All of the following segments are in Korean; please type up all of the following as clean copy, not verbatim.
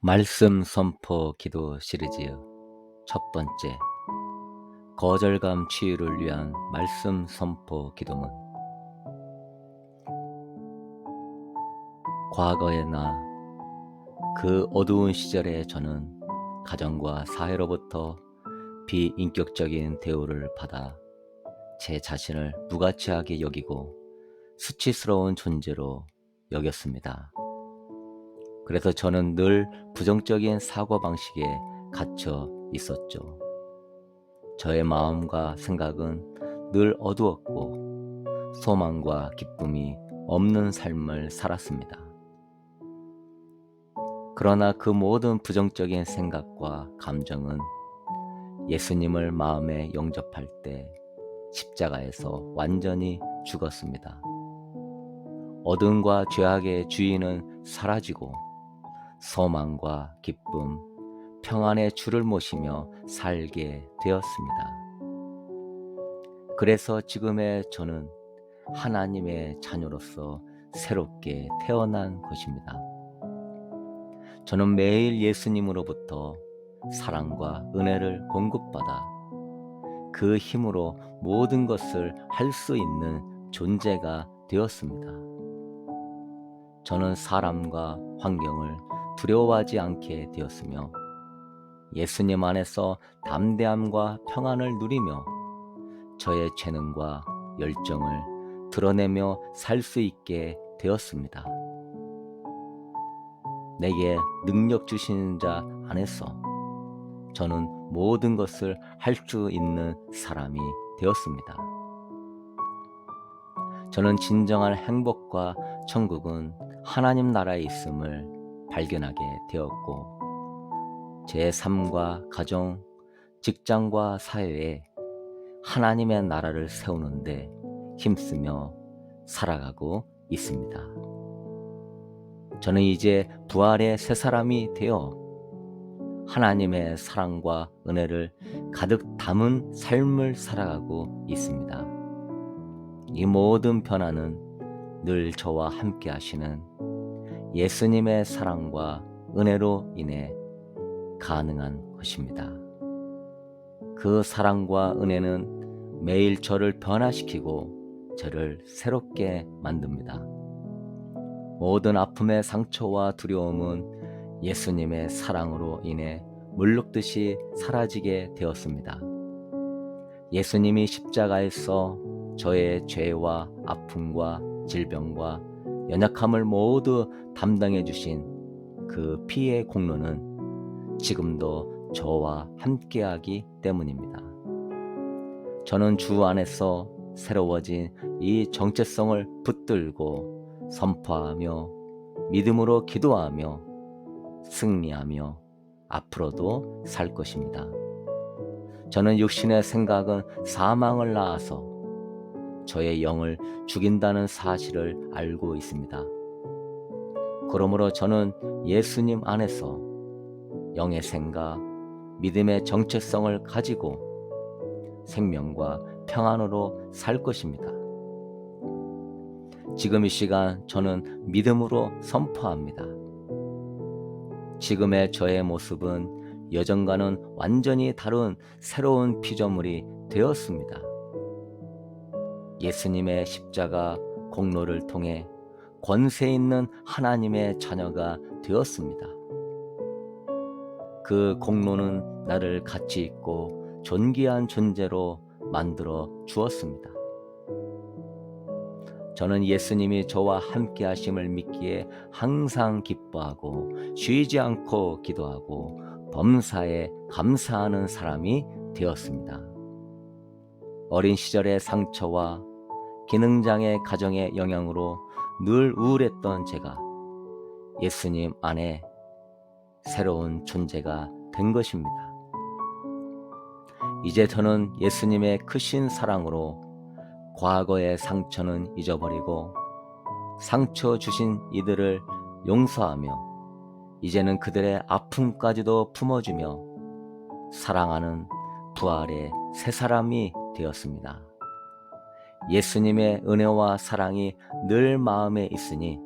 말씀 선포 기도 시리즈 첫 번째, 거절감 치유를 위한 말씀 선포 기도문. 과거의 나, 그 어두운 시절에 저는 가정과 사회로부터 비인격적인 대우를 받아 제 자신을 무가치하게 여기고 수치스러운 존재로 여겼습니다. 그래서 저는 늘 부정적인 사고방식에 갇혀 있었죠. 저의 마음과 생각은 늘 어두웠고 소망과 기쁨이 없는 삶을 살았습니다. 그러나 그 모든 부정적인 생각과 감정은 예수님을 마음에 영접할 때 십자가에서 완전히 죽었습니다. 어둠과 죄악의 주인은 사라지고 소망과 기쁨, 평안의 주를 모시며 살게 되었습니다. 그래서 지금의 저는 하나님의 자녀로서 새롭게 태어난 것입니다. 저는 매일 예수님으로부터 사랑과 은혜를 공급받아 그 힘으로 모든 것을 할 수 있는 존재가 되었습니다. 저는 사람과 환경을 두려워하지 않게 되었으며 예수님 안에서 담대함과 평안을 누리며 저의 재능과 열정을 드러내며 살 수 있게 되었습니다. 내게 능력 주신 자 안에서 저는 모든 것을 할 수 있는 사람이 되었습니다. 저는 진정한 행복과 천국은 하나님 나라에 있음을 발견하게 되었고, 제 삶과 가정, 직장과 사회에 하나님의 나라를 세우는데 힘쓰며 살아가고 있습니다. 저는 이제 부활의 새 사람이 되어 하나님의 사랑과 은혜를 가득 담은 삶을 살아가고 있습니다. 이 모든 변화는 늘 저와 함께 하시는 예수님의 사랑과 은혜로 인해 가능한 것입니다. 그 사랑과 은혜는 매일 저를 변화시키고 저를 새롭게 만듭니다. 모든 아픔의 상처와 두려움은 예수님의 사랑으로 인해 물룩듯이 사라지게 되었습니다. 예수님이 십자가에서 저의 죄와 아픔과 질병과 연약함을 모두 담당해 주신 그 피의 공로는 지금도 저와 함께하기 때문입니다. 저는 주 안에서 새로워진 이 정체성을 붙들고 선포하며 믿음으로 기도하며 승리하며 앞으로도 살 것입니다. 저는 육신의 생각은 사망을 낳아서 저의 영을 죽인다는 사실을 알고 있습니다. 그러므로 저는 예수님 안에서 영의 생각, 믿음의 정체성을 가지고 생명과 평안으로 살 것입니다. 지금 이 시간 저는 믿음으로 선포합니다. 지금의 저의 모습은 여전과는 완전히 다른 새로운 피조물이 되었습니다. 예수님의 십자가 공로를 통해 권세 있는 하나님의 자녀가 되었습니다. 그 공로는 나를 가치 있고 존귀한 존재로 만들어 주었습니다. 저는 예수님이 저와 함께 하심을 믿기에 항상 기뻐하고 쉬지 않고 기도하고 범사에 감사하는 사람이 되었습니다. 어린 시절의 상처와 기능장애 가정의 영향으로 늘 우울했던 제가 예수님 안에 새로운 존재가 된 것입니다. 이제 저는 예수님의 크신 사랑으로 과거의 상처는 잊어버리고 상처 주신 이들을 용서하며 이제는 그들의 아픔까지도 품어주며 사랑하는 부활의 새 사람이 되었습니다. 예수님의 은혜와 사랑이 늘 마음에 있으니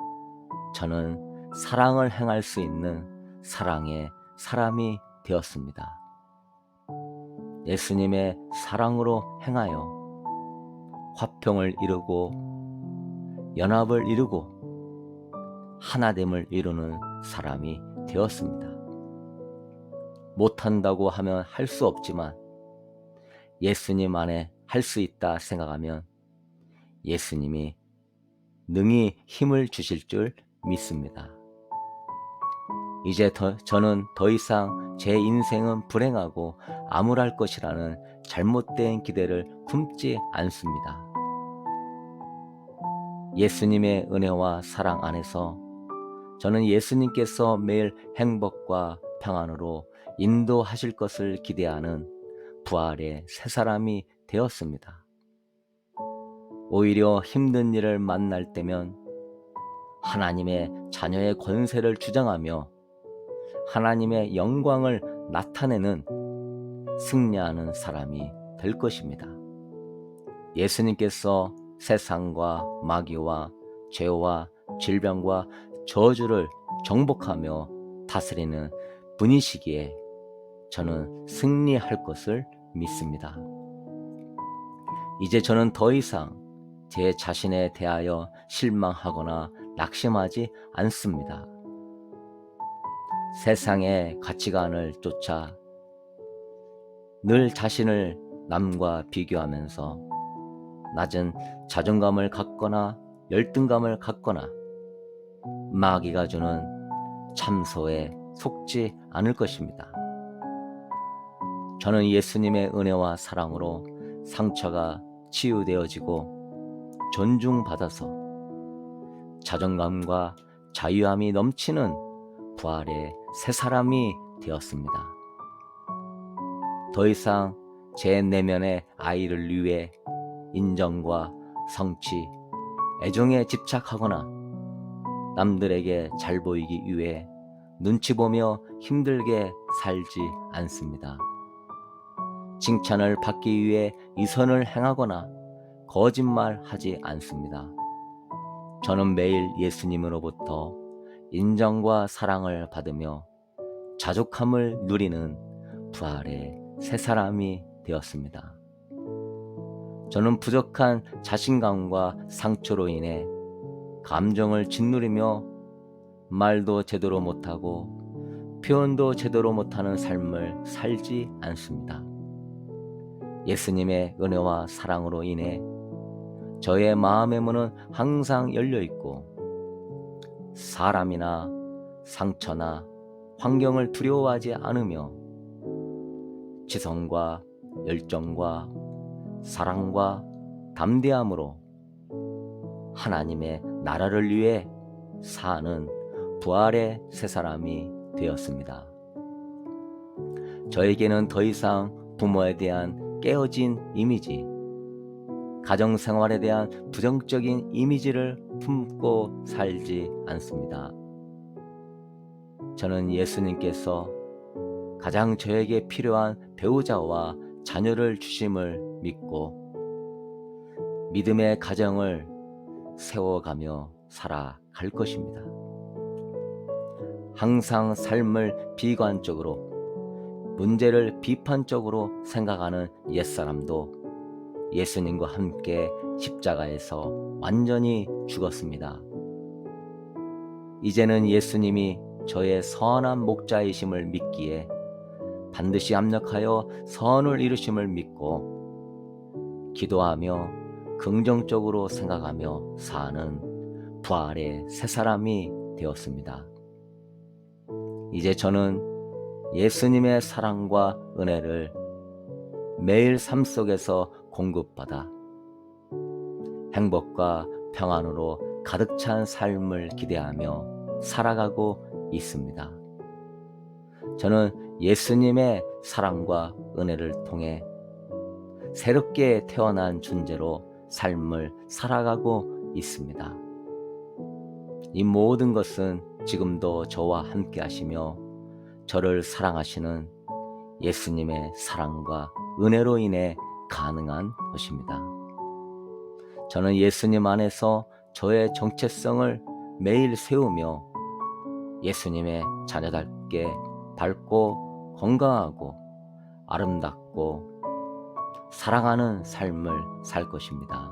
저는 사랑을 행할 수 있는 사랑의 사람이 되었습니다. 예수님의 사랑으로 행하여 화평을 이루고 연합을 이루고 하나됨을 이루는 사람이 되었습니다. 못한다고 하면 할 수 없지만 예수님 안에 할 수 있다 생각하면 예수님이 능히 힘을 주실 줄 믿습니다. 이제 저는 더 이상 제 인생은 불행하고 암울할 것이라는 잘못된 기대를 품지 않습니다. 예수님의 은혜와 사랑 안에서 저는 예수님께서 매일 행복과 평안으로 인도하실 것을 기대하는 부활의 새 사람이 되었습니다. 오히려 힘든 일을 만날 때면 하나님의 자녀의 권세를 주장하며 하나님의 영광을 나타내는 승리하는 사람이 될 것입니다. 예수님께서 세상과 마귀와 죄와 질병과 저주를 정복하며 다스리는 분이시기에 저는 승리할 것을 믿습니다. 이제 저는 더 이상 제 자신에 대하여 실망하거나 낙심하지 않습니다. 세상의 가치관을 쫓아 늘 자신을 남과 비교하면서 낮은 자존감을 갖거나 열등감을 갖거나 마귀가 주는 참소에 속지 않을 것입니다. 저는 예수님의 은혜와 사랑으로 상처가 치유되어지고 존중받아서 자존감과 자유함이 넘치는 부활의 새 사람이 되었습니다. 더 이상 제 내면의 아이를 위해 인정과 성취, 애정에 집착하거나 남들에게 잘 보이기 위해 눈치 보며 힘들게 살지 않습니다. 칭찬을 받기 위해 이선을 행하거나 거짓말하지 않습니다. 저는 매일 예수님으로부터 인정과 사랑을 받으며 자족함을 누리는 부활의 새 사람이 되었습니다. 저는 부족한 자신감과 상처로 인해 감정을 짓누르며 말도 제대로 못하고 표현도 제대로 못하는 삶을 살지 않습니다. 예수님의 은혜와 사랑으로 인해 저의 마음의 문은 항상 열려있고 사람이나 상처나 환경을 두려워하지 않으며 지성과 열정과 사랑과 담대함으로 하나님의 나라를 위해 사는 부활의 새 사람이 되었습니다. 저에게는 더 이상 부모에 대한 깨어진 이미지, 가정생활에 대한 부정적인 이미지를 품고 살지 않습니다. 저는 예수님께서 가장 저에게 필요한 배우자와 자녀를 주심을 믿고 믿음의 가정을 세워가며 살아갈 것입니다. 항상 삶을 비관적으로, 문제를 비판적으로 생각하는 옛사람도 예수님과 함께 십자가에서 완전히 죽었습니다. 이제는 예수님이 저의 선한 목자이심을 믿기에 반드시 합력하여 선을 이루심을 믿고 기도하며 긍정적으로 생각하며 사는 부활의 새 사람이 되었습니다. 이제 저는 예수님의 사랑과 은혜를 매일 삶 속에서 공급받아 행복과 평안으로 가득 찬 삶을 기대하며 살아가고 있습니다. 저는 예수님의 사랑과 은혜를 통해 새롭게 태어난 존재로 삶을 살아가고 있습니다. 이 모든 것은 지금도 저와 함께 하시며 저를 사랑하시는 예수님의 사랑과 은혜로 인해 가능한 것입니다. 저는 예수님 안에서 저의 정체성을 매일 세우며 예수님의 새롭게 밝고 건강하고 아름답고 사랑하는 삶을 살 것입니다.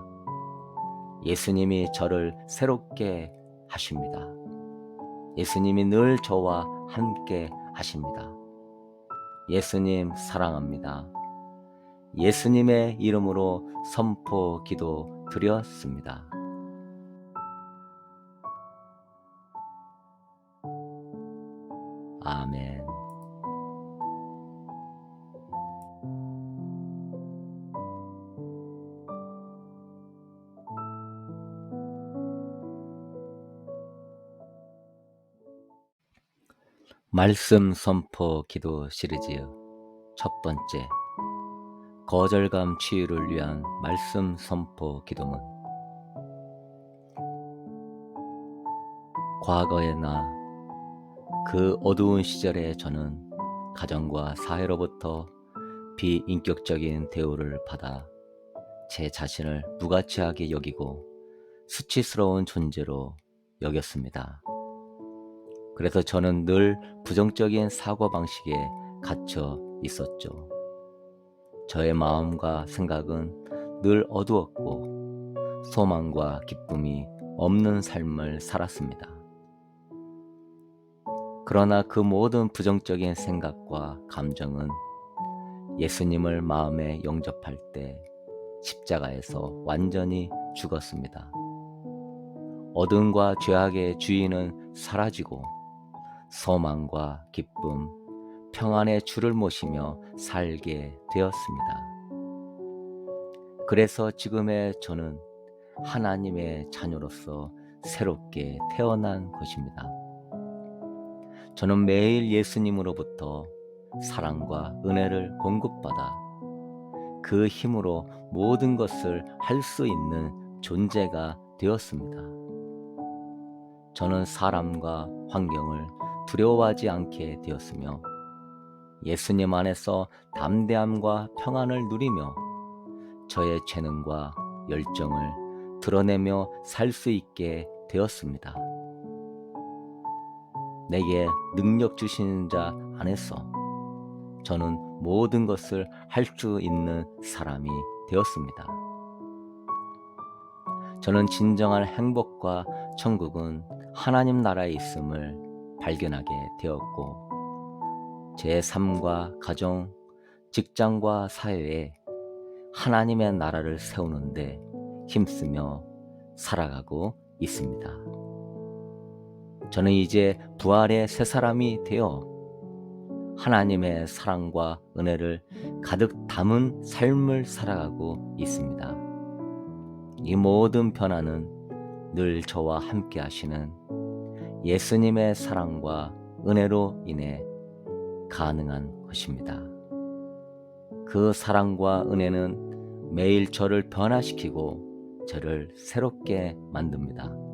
예수님이 저를 새롭게 하십니다. 예수님이 늘 저와 함께 하십니다. 예수님 사랑합니다. 예수님의 이름으로 선포 기도 드렸습니다. 아멘. 말씀 선포 기도 시리즈 첫 번째, 거절감 치유를 위한 말씀 선포 기도문. 과거의 나, 그 어두운 시절에 저는 가정과 사회로부터 비인격적인 대우를 받아 제 자신을 무가치하게 여기고 수치스러운 존재로 여겼습니다. 그래서 저는 늘 부정적인 사고방식에 갇혀 있었죠. 저의 마음과 생각은 늘 어두웠고 소망과 기쁨이 없는 삶을 살았습니다. 그러나 그 모든 부정적인 생각과 감정은 예수님을 마음에 영접할 때 십자가에서 완전히 죽었습니다. 어둠과 죄악의 주인은 사라지고 소망과 기쁨, 평안의 주를 모시며 살게 되었습니다. 그래서 지금의 저는 하나님의 자녀로서 새롭게 태어난 것입니다. 저는 매일 예수님으로부터 사랑과 은혜를 공급받아 그 힘으로 모든 것을 할 수 있는 존재가 되었습니다. 저는 사람과 환경을 두려워하지 않게 되었으며 예수님 안에서 담대함과 평안을 누리며 저의 재능과 열정을 드러내며 살 수 있게 되었습니다. 내게 능력 주신 자 안에서 저는 모든 것을 할 수 있는 사람이 되었습니다. 저는 진정한 행복과 천국은 하나님 나라에 있음을 발견하게 되었고 제 삶과 가정, 직장과 사회에 하나님의 나라를 세우는데 힘쓰며 살아가고 있습니다. 저는 이제 부활의 새 사람이 되어 하나님의 사랑과 은혜를 가득 담은 삶을 살아가고 있습니다. 이 모든 변화는 늘 저와 함께 하시는 예수님의 사랑과 은혜로 인해 가능한 것입니다. 그 사랑과 은혜는 매일 저를 변화시키고 저를 새롭게 만듭니다.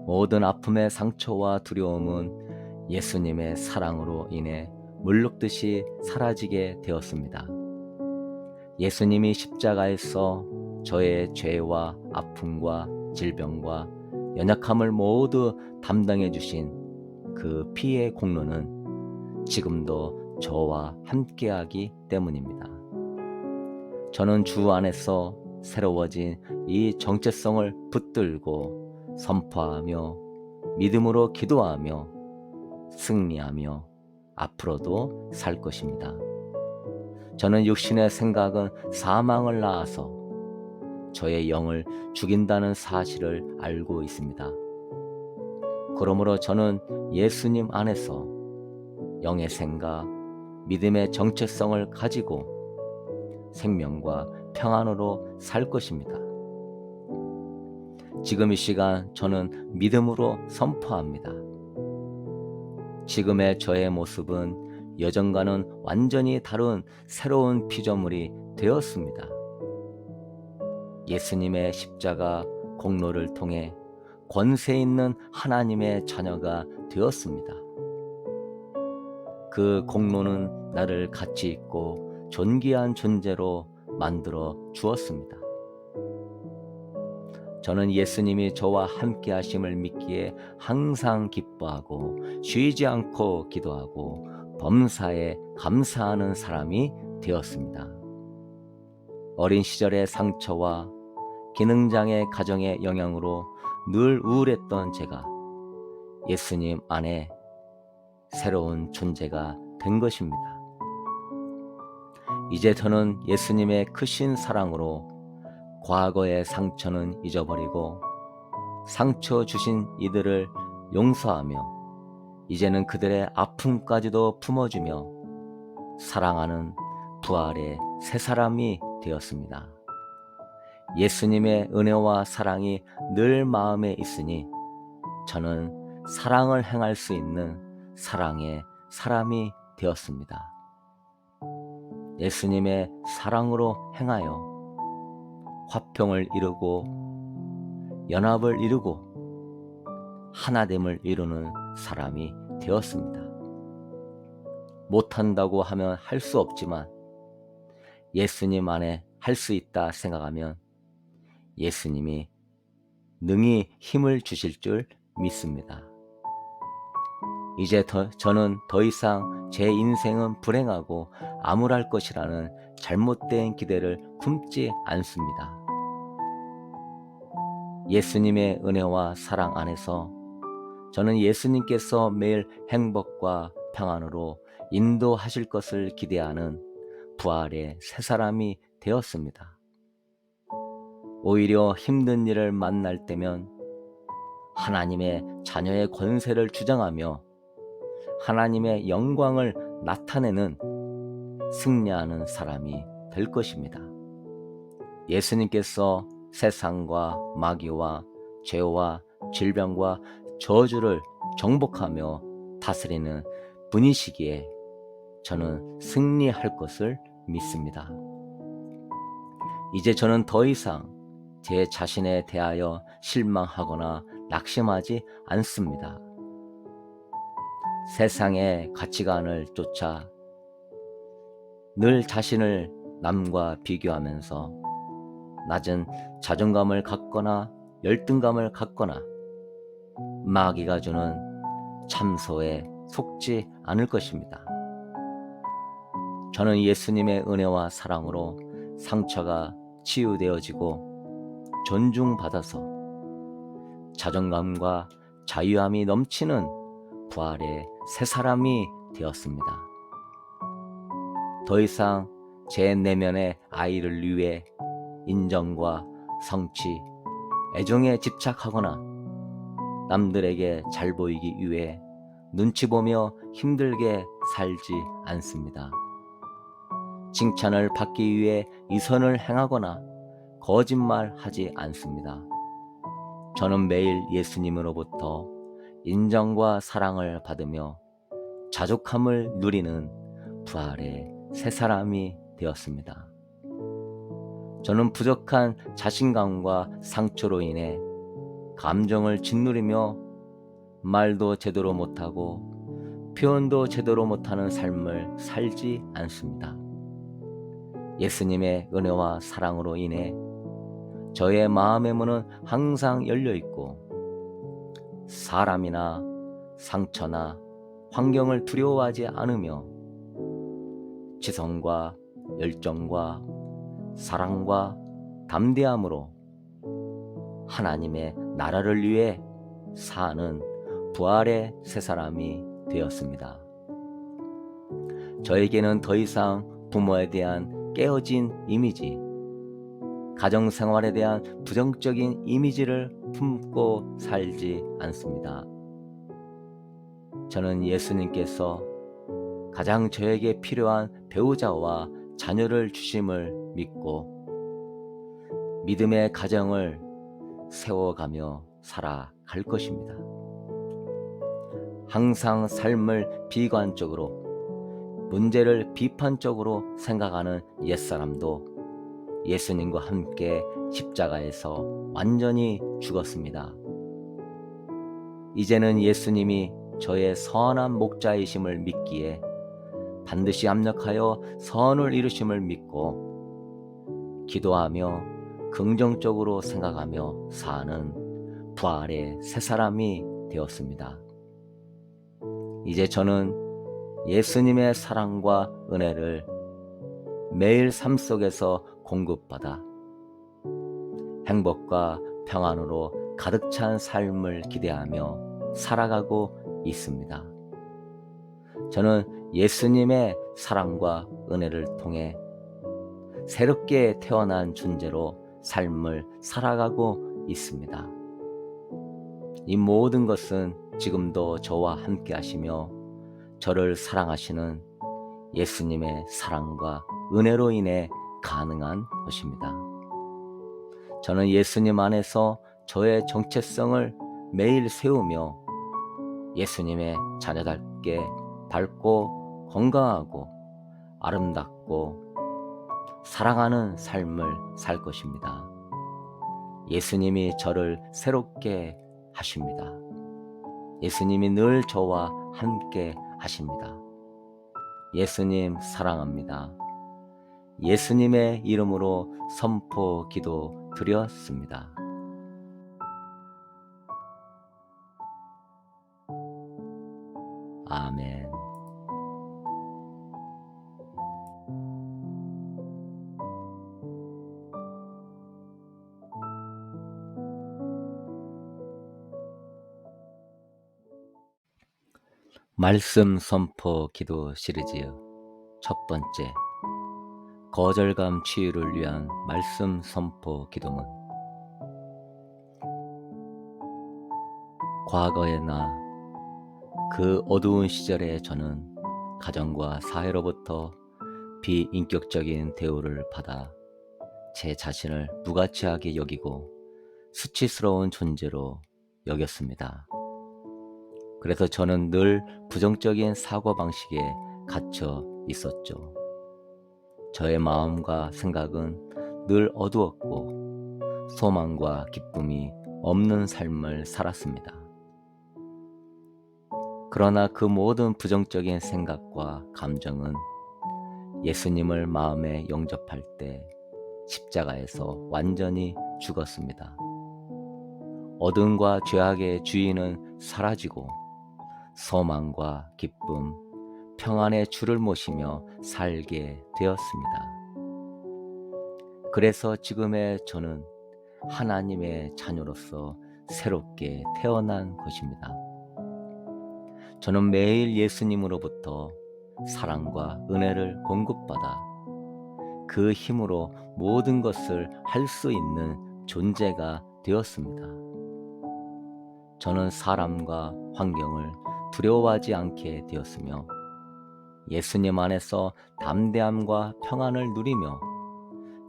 모든 아픔의 상처와 두려움은 예수님의 사랑으로 인해 물룩듯이 사라지게 되었습니다. 예수님이 십자가에서 저의 죄와 아픔과 질병과 연약함을 모두 담당해 주신 그 피의 공로는 지금도 저와 함께하기 때문입니다. 저는 주 안에서 새로워진 이 정체성을 붙들고 선포하며 믿음으로 기도하며 승리하며 앞으로도 살 것입니다. 저는 육신의 생각은 사망을 낳아서 저의 영을 죽인다는 사실을 알고 있습니다. 그러므로 저는 예수님 안에서 영의 생각, 믿음의 정체성을 가지고 생명과 평안으로 살 것입니다. 지금 이 시간 저는 믿음으로 선포합니다. 지금의 저의 모습은 여전과는 완전히 다른 새로운 피조물이 되었습니다. 예수님의 십자가 공로를 통해 권세 있는 하나님의 자녀가 되었습니다. 그 공로는 나를 가치 있고 존귀한 존재로 만들어 주었습니다. 저는 예수님이 저와 함께 하심을 믿기에 항상 기뻐하고 쉬지 않고 기도하고 범사에 감사하는 사람이 되었습니다. 어린 시절의 상처와 기능장애 가정의 영향으로 늘 우울했던 제가 예수님 안에 새로운 존재가 된 것입니다. 이제 저는 예수님의 크신 사랑으로 과거의 상처는 잊어버리고 상처 주신 이들을 용서하며 이제는 그들의 아픔까지도 품어주며 사랑하는 부활의 새 사람이 되었습니다. 예수님의 은혜와 사랑이 늘 마음에 있으니 저는 사랑을 행할 수 있는 사랑의 사람이 되었습니다. 예수님의 사랑으로 행하여 화평을 이루고 연합을 이루고 하나됨을 이루는 사람이 되었습니다. 못한다고 하면 할 수 없지만 예수님 안에 할 수 있다 생각하면 예수님이 능히 힘을 주실 줄 믿습니다. 이제 저는 더 이상 제 인생은 불행하고 암울할 것이라는 잘못된 기대를 품지 않습니다. 예수님의 은혜와 사랑 안에서 저는 예수님께서 매일 행복과 평안으로 인도하실 것을 기대하는 부활의 새 사람이 되었습니다. 오히려 힘든 일을 만날 때면 하나님의 자녀의 권세를 주장하며 하나님의 영광을 나타내는 승리하는 사람이 될 것입니다. 예수님께서 세상과 마귀와 죄와 질병과 저주를 정복하며 다스리는 분이시기에 저는 승리할 것을 믿습니다. 이제 저는 더 이상 제 자신에 대하여 실망하거나 낙심하지 않습니다. 세상의 가치관을 쫓아 늘 자신을 남과 비교하면서 낮은 자존감을 갖거나 열등감을 갖거나 마귀가 주는 참소에 속지 않을 것입니다. 저는 예수님의 은혜와 사랑으로 상처가 치유되어지고 존중받아서 자존감과 자유함이 넘치는 부활의 새 사람이 되었습니다. 더 이상 제 내면의 아이를 위해 인정과 성취, 애정에 집착하거나 남들에게 잘 보이기 위해 눈치 보며 힘들게 살지 않습니다. 칭찬을 받기 위해 이선을 행하거나 거짓말하지 않습니다. 저는 매일 예수님으로부터 인정과 사랑을 받으며 자족함을 누리는 부활의 새 사람이 되었습니다. 저는 부족한 자신감과 상처로 인해 감정을 짓누르며 말도 제대로 못하고 표현도 제대로 못하는 삶을 살지 않습니다. 예수님의 은혜와 사랑으로 인해 저의 마음의 문은 항상 열려 있고 사람이나 상처나 환경을 두려워하지 않으며 지성과 열정과 사랑과 담대함으로 하나님의 나라를 위해 사는 부활의 새 사람이 되었습니다. 저에게는 더 이상 부모에 대한 깨어진 이미지, 가정생활에 대한 부정적인 이미지를 품고 살지 않습니다. 저는 예수님께서 가장 저에게 필요한 배우자와 자녀를 주심을 믿고 믿음의 가정을 세워가며 살아갈 것입니다. 항상 삶을 비관적으로, 문제를 비판적으로 생각하는 옛사람도 예수님과 함께 십자가에서 완전히 죽었습니다. 이제는 예수님이 저의 선한 목자이심을 믿기에 반드시 합력하여 선을 이루심을 믿고 기도하며 긍정적으로 생각하며 사는 부활의 새 사람이 되었습니다. 이제 저는 예수님의 사랑과 은혜를 매일 삶 속에서 공급받아 행복과 평안으로 가득 찬 삶을 기대하며 살아가고 있습니다. 저는 예수님의 사랑과 은혜를 통해 새롭게 태어난 존재로 삶을 살아가고 있습니다. 이 모든 것은 지금도 저와 함께 하시며 저를 사랑하시는 예수님의 사랑과 은혜로 인해 가능한 것입니다. 저는 예수님 안에서 저의 정체성을 매일 세우며 예수님의 자녀답게 밝고 건강하고 아름답고 사랑하는 삶을 살 것입니다. 예수님이 저를 새롭게 하십니다. 예수님이 늘 저와 함께 하십니다. 예수님 사랑합니다. 예수님의 이름으로 선포 기도 드렸습니다. 아멘. 말씀 선포 기도 시리즈 첫 번째, 거절감 치유를 위한 말씀 선포 기도문. 과거의 나, 그 어두운 시절에 저는 가정과 사회로부터 비인격적인 대우를 받아 제 자신을 무가치하게 여기고 수치스러운 존재로 여겼습니다. 그래서 저는 늘 부정적인 사고방식에 갇혀 있었죠. 저의 마음과 생각은 늘 어두웠고 소망과 기쁨이 없는 삶을 살았습니다. 그러나 그 모든 부정적인 생각과 감정은 예수님을 마음에 영접할 때 십자가에서 완전히 죽었습니다. 어둠과 죄악의 주인은 사라지고 소망과 기쁨, 평안의 주를 모시며 살게 되었습니다. 그래서 지금의 저는 하나님의 자녀로서 새롭게 태어난 것입니다. 저는 매일 예수님으로부터 사랑과 은혜를 공급받아 그 힘으로 모든 것을 할 수 있는 존재가 되었습니다. 저는 사람과 환경을 두려워하지 않게 되었으며 예수님 안에서 담대함과 평안을 누리며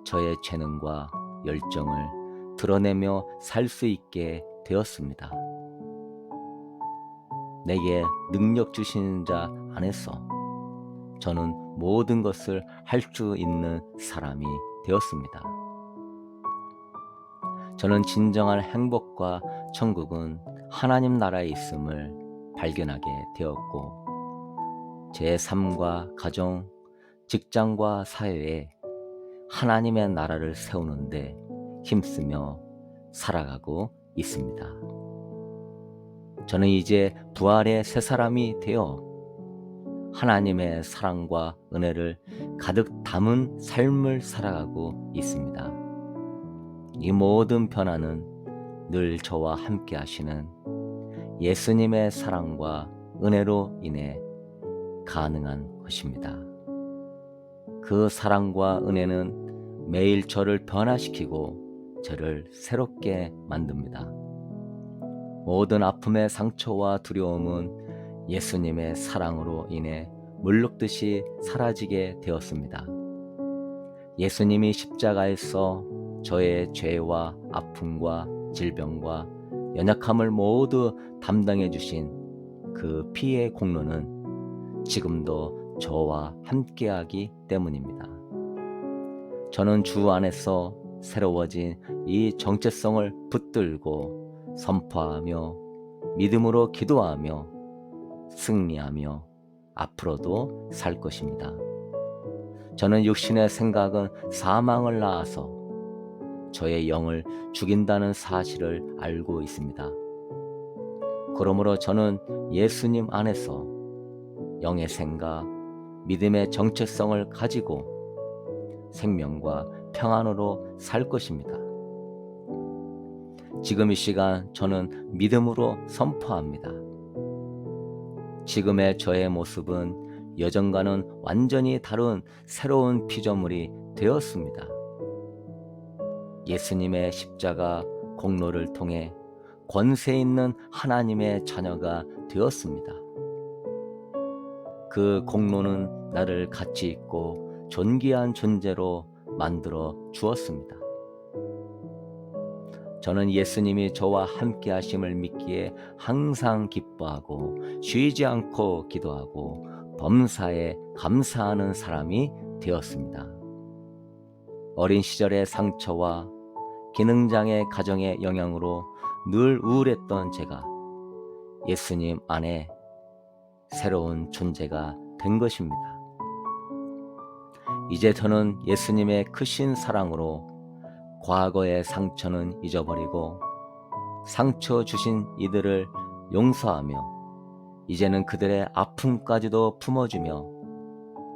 저의 재능과 열정을 드러내며 살 수 있게 되었습니다. 내게 능력 주신 자 안에서 저는 모든 것을 할 수 있는 사람이 되었습니다. 저는 진정한 행복과 천국은 하나님 나라에 있음을 발견하게 되었고 제 삶과 가정, 직장과 사회에 하나님의 나라를 세우는데 힘쓰며 살아가고 있습니다. 저는 이제 부활의 새 사람이 되어 하나님의 사랑과 은혜를 가득 담은 삶을 살아가고 있습니다. 이 모든 변화는 늘 저와 함께 하시는 예수님의 사랑과 은혜로 인해 가능한 것입니다. 그 사랑과 은혜는 매일 저를 변화시키고 저를 새롭게 만듭니다. 모든 아픔의 상처와 두려움은 예수님의 사랑으로 인해 물먹듯이 사라지게 되었습니다. 예수님이 십자가에서 저의 죄와 아픔과 질병과 연약함을 모두 담당해 주신 그 피의 공로는 지금도 저와 함께하기 때문입니다. 저는 주 안에서 새로워진 이 정체성을 붙들고 선포하며 믿음으로 기도하며 승리하며 앞으로도 살 것입니다. 저는 육신의 생각은 사망을 낳아서 저의 영을 죽인다는 사실을 알고 있습니다. 그러므로 저는 예수님 안에서 영의 생각, 믿음의 정체성을 가지고 생명과 평안으로 살 것입니다. 지금 이 시간 저는 믿음으로 선포합니다. 지금의 저의 모습은 여전과는 완전히 다른 새로운 피조물이 되었습니다. 예수님의 십자가 공로를 통해 권세 있는 하나님의 자녀가 되었습니다. 그 공로는 나를 가치 있고 존귀한 존재로 만들어 주었습니다. 저는 예수님이 저와 함께 하심을 믿기에 항상 기뻐하고 쉬지 않고 기도하고 범사에 감사하는 사람이 되었습니다. 어린 시절의 상처와 기능장애 가정의 영향으로 늘 우울했던 제가 예수님 안에 새로운 존재가 된 것입니다. 이제 저는 예수님의 크신 사랑으로 과거의 상처는 잊어버리고 상처 주신 이들을 용서하며 이제는 그들의 아픔까지도 품어주며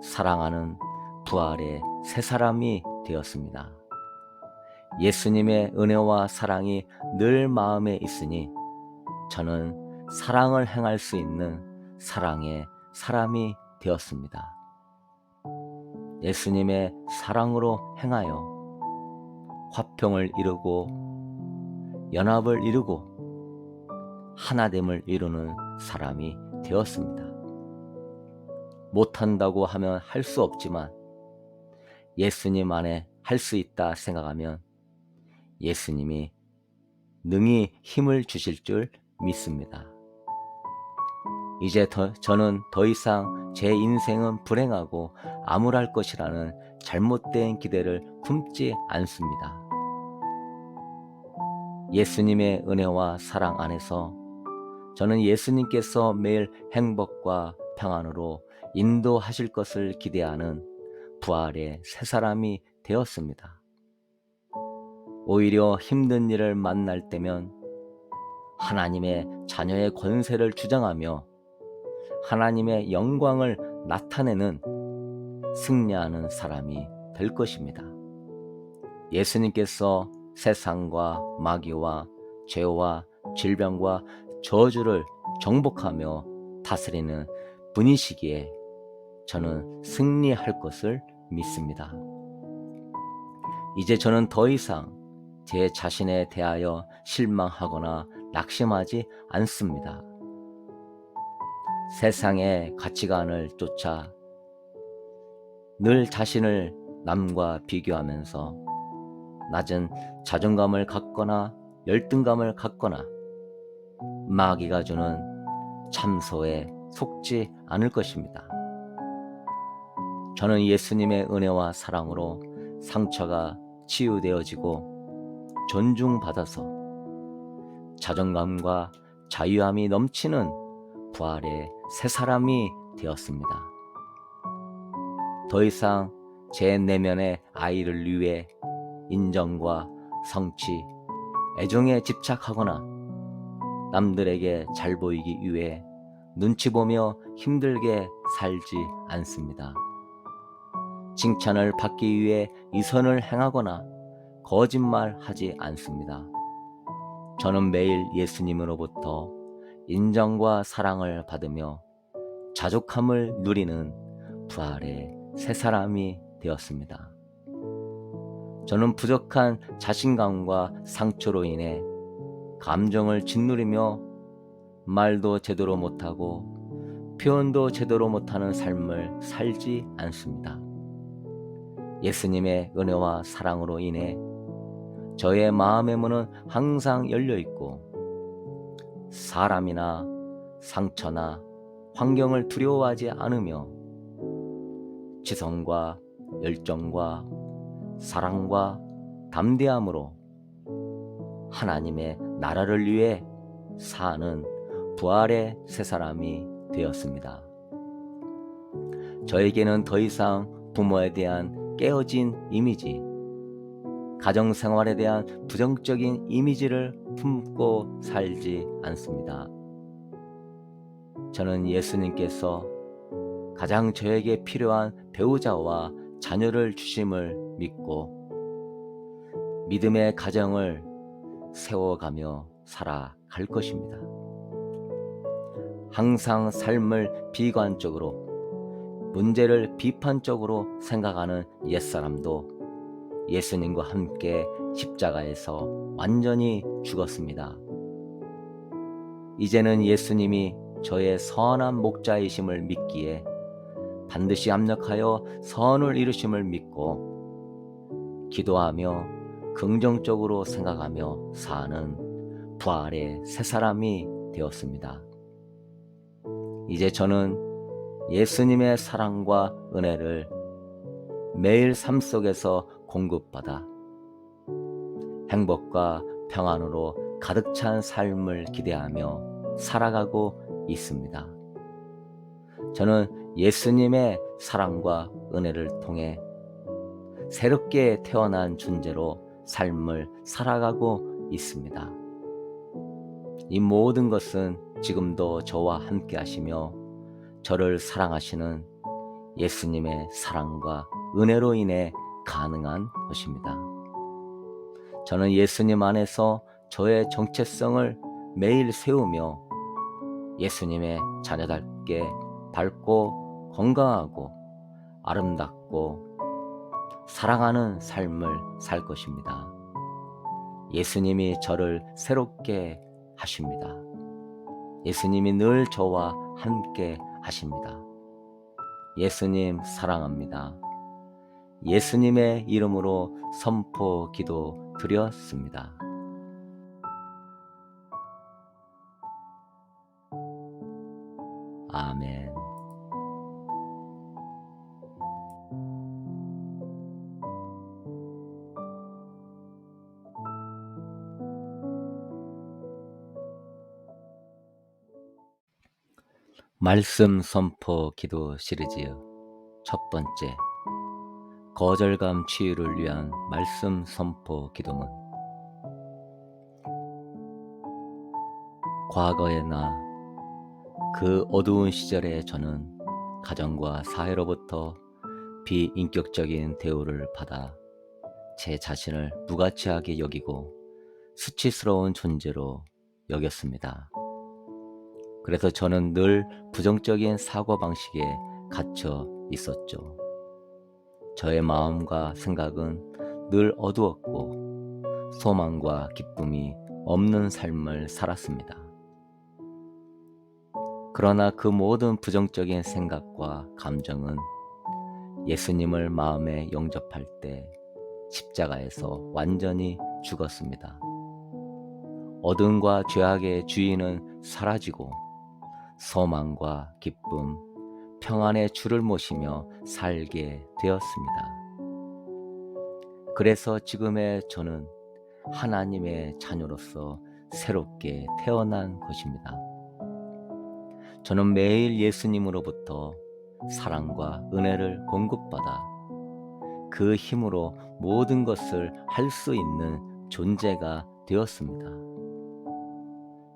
사랑하는 부활의 새 사람이 되었습니다. 예수님의 은혜와 사랑이 늘 마음에 있으니 저는 사랑을 행할 수 있는 사랑의 사람이 되었습니다. 예수님의 사랑으로 행하여 화평을 이루고 연합을 이루고 하나됨을 이루는 사람이 되었습니다. 못한다고 하면 할 수 없지만 예수님 안에 할 수 있다 생각하면 예수님이 능히 힘을 주실 줄 믿습니다. 이제 저는 더 이상 제 인생은 불행하고 암울할 것이라는 잘못된 기대를 품지 않습니다. 예수님의 은혜와 사랑 안에서 저는 예수님께서 매일 행복과 평안으로 인도하실 것을 기대하는 부활의 새 사람이 되었습니다. 오히려 힘든 일을 만날 때면 하나님의 자녀의 권세를 주장하며 하나님의 영광을 나타내는 승리하는 사람이 될 것입니다. 예수님께서 세상과 마귀와 죄와 질병과 저주를 정복하며 다스리는 분이시기에 저는 승리할 것을 믿습니다. 이제 저는 더 이상 제 자신에 대하여 실망하거나 낙심하지 않습니다. 세상의 가치관을 쫓아 늘 자신을 남과 비교하면서 낮은 자존감을 갖거나 열등감을 갖거나 마귀가 주는 참소에 속지 않을 것입니다. 저는 예수님의 은혜와 사랑으로 상처가 치유되어지고 존중받아서 자존감과 자유함이 넘치는 부활의 새 사람이 되었습니다. 더 이상 제 내면의 아이를 위해 인정과 성취, 애정에 집착하거나 남들에게 잘 보이기 위해 눈치 보며 힘들게 살지 않습니다. 칭찬을 받기 위해 이선을 행하거나 거짓말하지 않습니다. 저는 매일 예수님으로부터 인정과 사랑을 받으며 자족함을 누리는 부활의 새 사람이 되었습니다. 저는 부족한 자신감과 상처로 인해 감정을 짓누르며 말도 제대로 못하고 표현도 제대로 못하는 삶을 살지 않습니다. 예수님의 은혜와 사랑으로 인해 저의 마음의 문은 항상 열려 있고 사람이나 상처나 환경을 두려워하지 않으며 지성과 열정과 사랑과 담대함으로 하나님의 나라를 위해 사는 부활의 새 사람이 되었습니다. 저에게는 더 이상 부모에 대한 깨어진 이미지, 가정생활에 대한 부정적인 이미지를 품고 살지 않습니다. 저는 예수님께서 가장 저에게 필요한 배우자와 자녀를 주심을 믿고 믿음의 가정을 세워가며 살아갈 것입니다. 항상 삶을 비관적으로, 문제를 비판적으로 생각하는 옛사람도 예수님과 함께 십자가에서 완전히 죽었습니다. 이제는 예수님이 저의 선한 목자이심을 믿기에 반드시 합력하여 선을 이루심을 믿고 기도하며 긍정적으로 생각하며 사는 부활의 새 사람이 되었습니다. 이제 저는 예수님의 사랑과 은혜를 매일 삶 속에서 공급받아 행복과 평안으로 가득 찬 삶을 기대하며 살아가고 있습니다. 저는 예수님의 사랑과 은혜를 통해 새롭게 태어난 존재로 삶을 살아가고 있습니다. 이 모든 것은 지금도 저와 함께 하시며 저를 사랑하시는 예수님의 사랑과 은혜로 인해 가능한 것입니다. 저는 예수님 안에서 저의 정체성을 매일 세우며 예수님의 자녀답게 밝고 건강하고 아름답고 사랑하는 삶을 살 것입니다. 예수님이 저를 새롭게 하십니다. 예수님이 늘 저와 함께 하십니다. 예수님 사랑합니다. 예수님의 이름으로 선포 기도 드렸습니다. 아멘. 말씀 선포 기도 시리즈 첫 번째, 거절감 치유를 위한 말씀 선포 기도문. 과거의 나, 그 어두운 시절에 저는 가정과 사회로부터 비인격적인 대우를 받아 제 자신을 무가치하게 여기고 수치스러운 존재로 여겼습니다. 그래서 저는 늘 부정적인 사고방식에 갇혀 있었죠. 저의 마음과 생각은 늘 어두웠고 소망과 기쁨이 없는 삶을 살았습니다. 그러나 그 모든 부정적인 생각과 감정은 예수님을 마음에 영접할 때 십자가에서 완전히 죽었습니다. 어둠과 죄악의 주인은 사라지고 소망과 기쁨, 평안의 주를 모시며 살게 되었습니다. 그래서 지금의 저는 하나님의 자녀로서 새롭게 태어난 것입니다. 저는 매일 예수님으로부터 사랑과 은혜를 공급받아 그 힘으로 모든 것을 할 수 있는 존재가 되었습니다.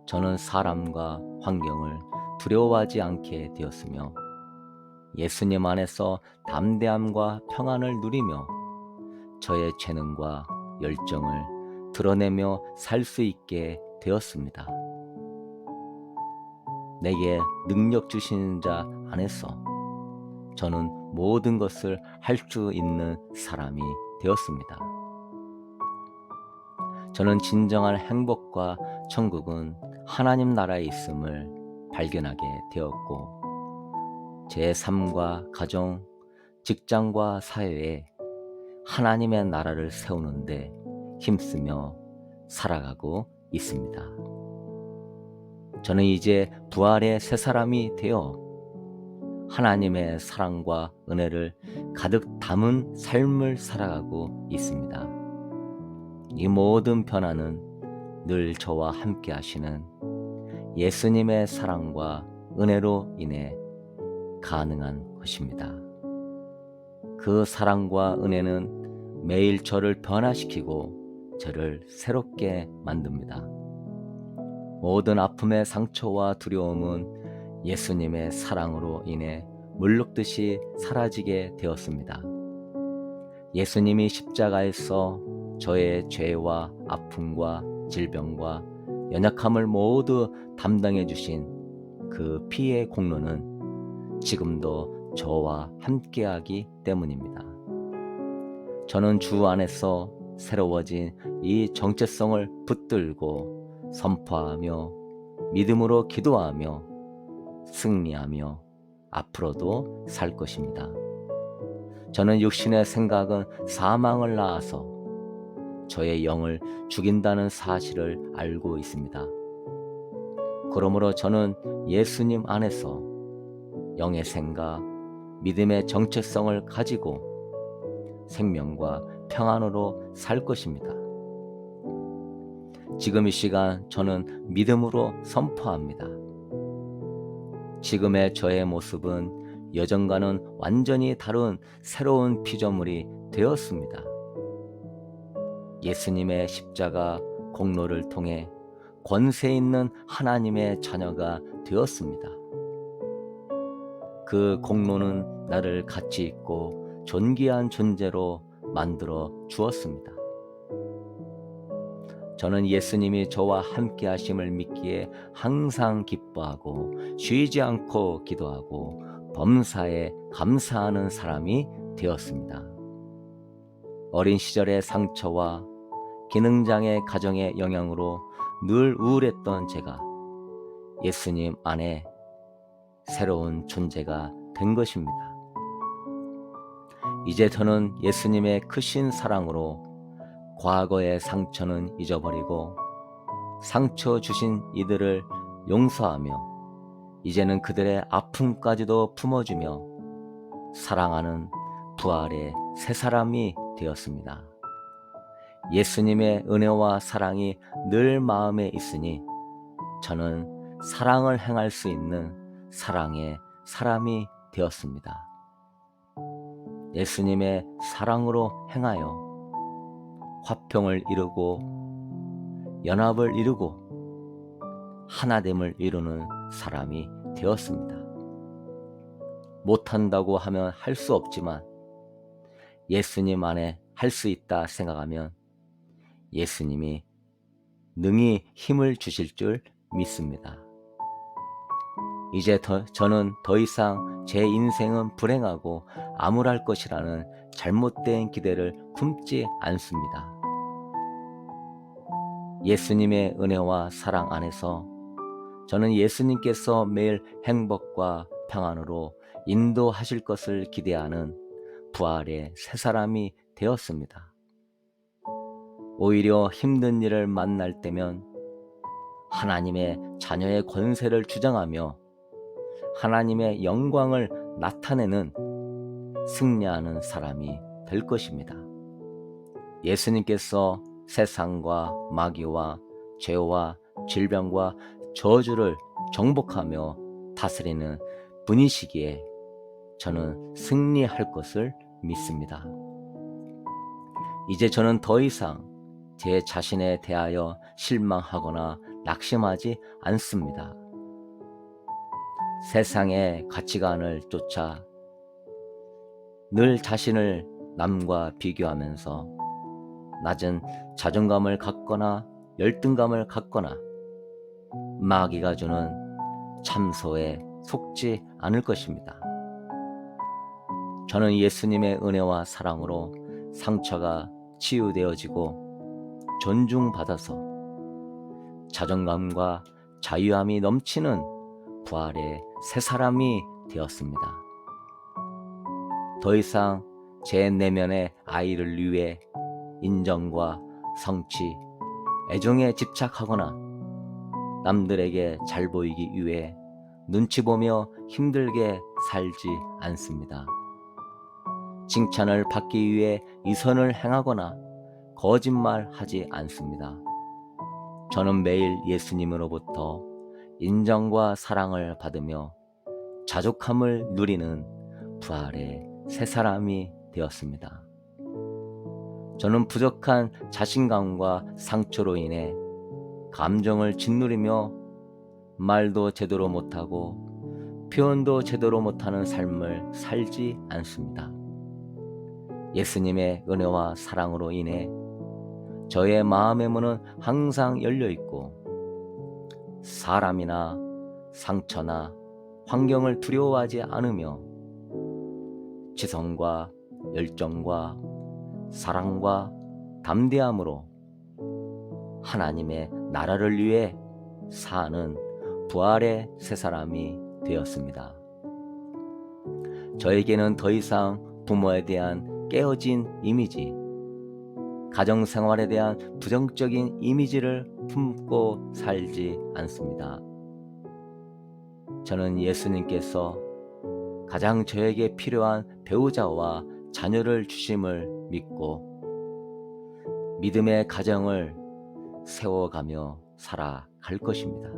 저는 사람과 환경을 두려워하지 않게 되었으며 예수님 안에서 담대함과 평안을 누리며 저의 재능과 열정을 드러내며 살 수 있게 되었습니다. 내게 능력 주신 자 안에서 저는 모든 것을 할 수 있는 사람이 되었습니다. 저는 진정한 행복과 천국은 하나님 나라에 있음을 발견하게 되었고 제 삶과 가정, 직장과 사회에 하나님의 나라를 세우는데 힘쓰며 살아가고 있습니다. 저는 이제 부활의 새 사람이 되어 하나님의 사랑과 은혜를 가득 담은 삶을 살아가고 있습니다. 이 모든 변화는 늘 저와 함께 하시는 예수님의 사랑과 은혜로 인해 가능한 것입니다. 그 사랑과 은혜는 매일 저를 변화시키고 저를 새롭게 만듭니다. 모든 아픔의 상처와 두려움은 예수님의 사랑으로 인해 물먹듯이 사라지게 되었습니다. 예수님이 십자가에서 저의 죄와 아픔과 질병과 연약함을 모두 담당해 주신 그 피의 공로는 지금도 저와 함께하기 때문입니다. 저는 주 안에서 새로워진 이 정체성을 붙들고 선포하며 믿음으로 기도하며 승리하며 앞으로도 살 것입니다. 저는 육신의 생각은 사망을 낳아서 저의 영을 죽인다는 사실을 알고 있습니다. 그러므로 저는 예수님 안에서 영의 생각, 믿음의 정체성을 가지고 생명과 평안으로 살 것입니다. 지금 이 시간 저는 믿음으로 선포합니다. 지금의 저의 모습은 여전과는 완전히 다른 새로운 피조물이 되었습니다. 예수님의 십자가 공로를 통해 권세 있는 하나님의 자녀가 되었습니다. 그 공로는 나를 가치 있고 존귀한 존재로 만들어 주었습니다. 저는 예수님이 저와 함께 하심을 믿기에 항상 기뻐하고 쉬지 않고 기도하고 범사에 감사하는 사람이 되었습니다. 어린 시절의 상처와 기능장애 가정의 영향으로 늘 우울했던 제가 예수님 안에 새로운 존재가 된 것입니다. 이제 저는 예수님의 크신 사랑으로 과거의 상처는 잊어버리고 상처 주신 이들을 용서하며 이제는 그들의 아픔까지도 품어주며 사랑하는 부활의 새 사람이 되었습니다. 예수님의 은혜와 사랑이 늘 마음에 있으니 저는 사랑을 행할 수 있는 사랑의 사람이 되었습니다. 예수님의 사랑으로 행하여 화평을 이루고 연합을 이루고 하나됨을 이루는 사람이 되었습니다. 못한다고 하면 할 수 없지만 예수님 안에 할 수 있다 생각하면 예수님이 능히 힘을 주실 줄 믿습니다. 이제 저는 더 이상 제 인생은 불행하고 암울할 것이라는 잘못된 기대를 품지 않습니다. 예수님의 은혜와 사랑 안에서 저는 예수님께서 매일 행복과 평안으로 인도하실 것을 기대하는 부활의 새 사람이 되었습니다. 오히려 힘든 일을 만날 때면 하나님의 자녀의 권세를 주장하며 하나님의 영광을 나타내는 승리하는 사람이 될 것입니다. 예수님께서 세상과 마귀와 죄와 질병과 저주를 정복하며 다스리는 분이시기에 저는 승리할 것을 믿습니다. 이제 저는 더 이상 제 자신에 대하여 실망하거나 낙심하지 않습니다. 세상의 가치관을 쫓아 늘 자신을 남과 비교하면서 낮은 자존감을 갖거나 열등감을 갖거나 마귀가 주는 참소에 속지 않을 것입니다. 저는 예수님의 은혜와 사랑으로 상처가 치유되어지고 존중받아서 자존감과 자유함이 넘치는 부활의 새 사람이 되었습니다. 더 이상 제 내면의 아이를 위해 인정과 성취, 애정에 집착하거나 남들에게 잘 보이기 위해 눈치 보며 힘들게 살지 않습니다. 칭찬을 받기 위해 이선을 행하거나 거짓말하지 않습니다. 저는 매일 예수님으로부터 인정과 사랑을 받으며 자족함을 누리는 부활의 새 사람이 되었습니다. 저는 부족한 자신감과 상처로 인해 감정을 짓누르며 말도 제대로 못하고 표현도 제대로 못하는 삶을 살지 않습니다. 예수님의 은혜와 사랑으로 인해 저의 마음의 문은 항상 열려 있고 사람이나 상처나 환경을 두려워하지 않으며 지성과 열정과 사랑과 담대함으로 하나님의 나라를 위해 사는 부활의 새 사람이 되었습니다. 저에게는 더 이상 부모에 대한 깨어진 이미지, 가정생활에 대한 부정적인 이미지를 품고 살지 않습니다. 저는 예수님께서 가장 저에게 필요한 배우자와 자녀를 주심을 믿고 믿음의 가정을 세워가며 살아갈 것입니다.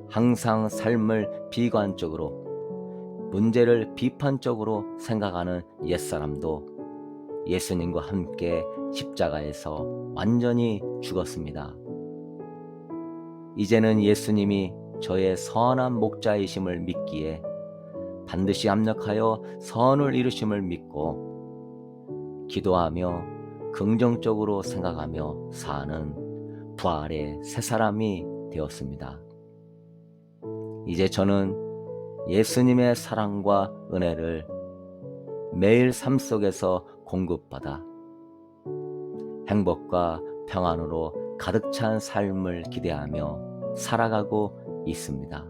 항상 삶을 비관적으로, 문제를 비판적으로 생각하는 옛사람도 예수님과 함께 십자가에서 완전히 죽었습니다. 이제는 예수님이 저의 선한 목자이심을 믿기에 반드시 합력하여 선을 이루심을 믿고 기도하며 긍정적으로 생각하며 사는 부활의 새 사람이 되었습니다. 이제 저는 예수님의 사랑과 은혜를 매일 삶 속에서 공급받아 행복과 평안으로 가득 찬 삶을 기대하며 살아가고 있습니다.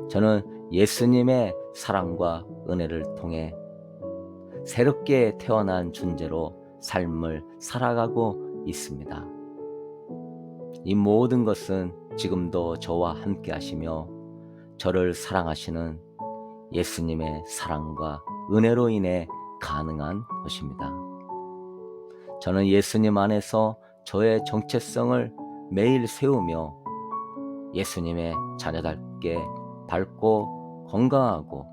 저는 예수님의 사랑과 은혜를 통해 새롭게 태어난 존재로 삶을 살아가고 있습니다. 이 모든 것은 지금도 저와 함께 하시며 저를 사랑하시는 예수님의 사랑과 은혜로 인해 가능한 것입니다. 저는 예수님 안에서 저의 정체성을 매일 세우며 예수님의 자녀답게 밝고 건강하고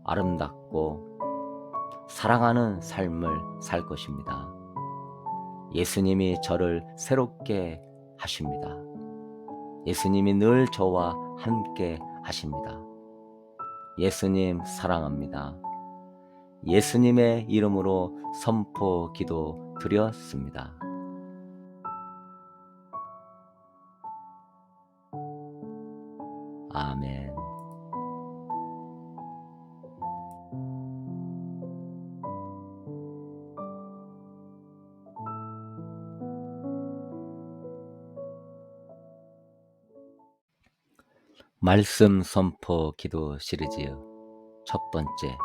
아름답고 사랑하는 삶을 살 것입니다. 예수님이 저를 새롭게 하십니다. 예수님이 늘 저와 함께 하십니다. 예수님 사랑합니다. 예수님의 이름으로 선포 기도 드렸습니다. 아멘. 말씀 선포 기도 시리즈 첫 번째,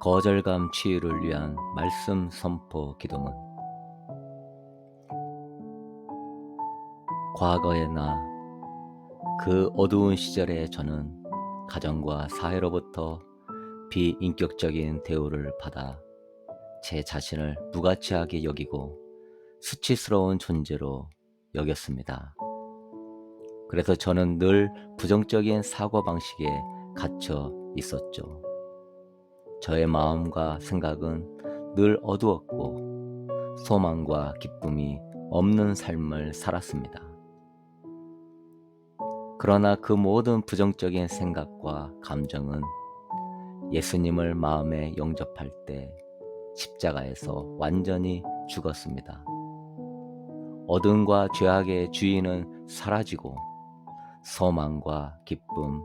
거절감 치유를 위한 말씀 선포 기도문. 과거에나 그 어두운 시절에 저는 가정과 사회로부터 비인격적인 대우를 받아 제 자신을 무가치하게 여기고 수치스러운 존재로 여겼습니다. 그래서 저는 늘 부정적인 사고방식에 갇혀 있었죠. 저의 마음과 생각은 늘 어두웠고 소망과 기쁨이 없는 삶을 살았습니다. 그러나 그 모든 부정적인 생각과 감정은 예수님을 마음에 영접할 때 십자가에서 완전히 죽었습니다. 어둠과 죄악의 주인은 사라지고 소망과 기쁨,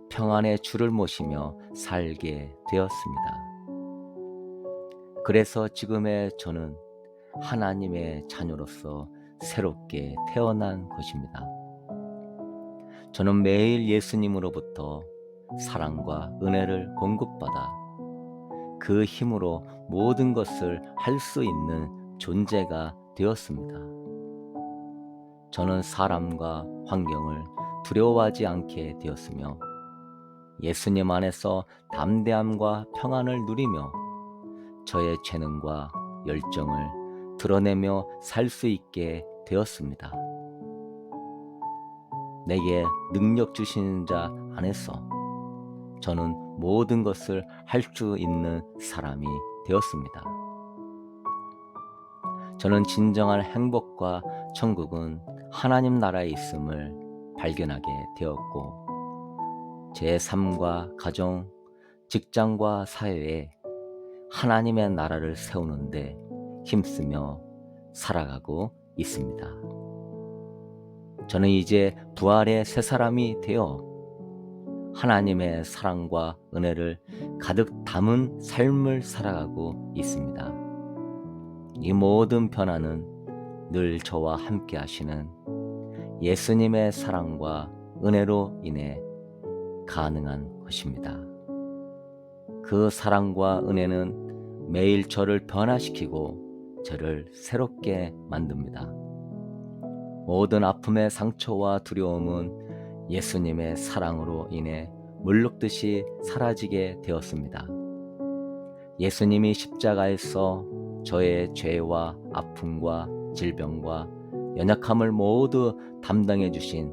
평안의 주를 모시며 살게 되었습니다. 그래서 지금의 저는 하나님의 자녀로서 새롭게 태어난 것입니다. 저는 매일 예수님으로부터 사랑과 은혜를 공급받아 그 힘으로 모든 것을 할 수 있는 존재가 되었습니다. 저는 사람과 환경을 두려워하지 않게 되었으며 예수님 안에서 담대함과 평안을 누리며 저의 재능과 열정을 드러내며 살 수 있게 되었습니다. 내게 능력 주시는 자 안에서 저는 모든 것을 할 수 있는 사람이 되었습니다. 저는 진정한 행복과 천국은 하나님 나라에 있음을 발견하게 되었고, 제 삶과 가정, 직장과 사회에 하나님의 나라를 세우는데 힘쓰며 살아가고 있습니다. 저는 이제 부활의 새 사람이 되어 하나님의 사랑과 은혜를 가득 담은 삶을 살아가고 있습니다. 이 모든 변화는 늘 저와 함께 하시는 예수님의 사랑과 은혜로 인해 가능한 것입니다. 그 사랑과 은혜는 매일 저를 변화시키고 저를 새롭게 만듭니다. 모든 아픔의 상처와 두려움은 예수님의 사랑으로 인해 물룩듯이 사라지게 되었습니다. 예수님이 십자가에서 저의 죄와 아픔과 질병과 연약함을 모두 담당해 주신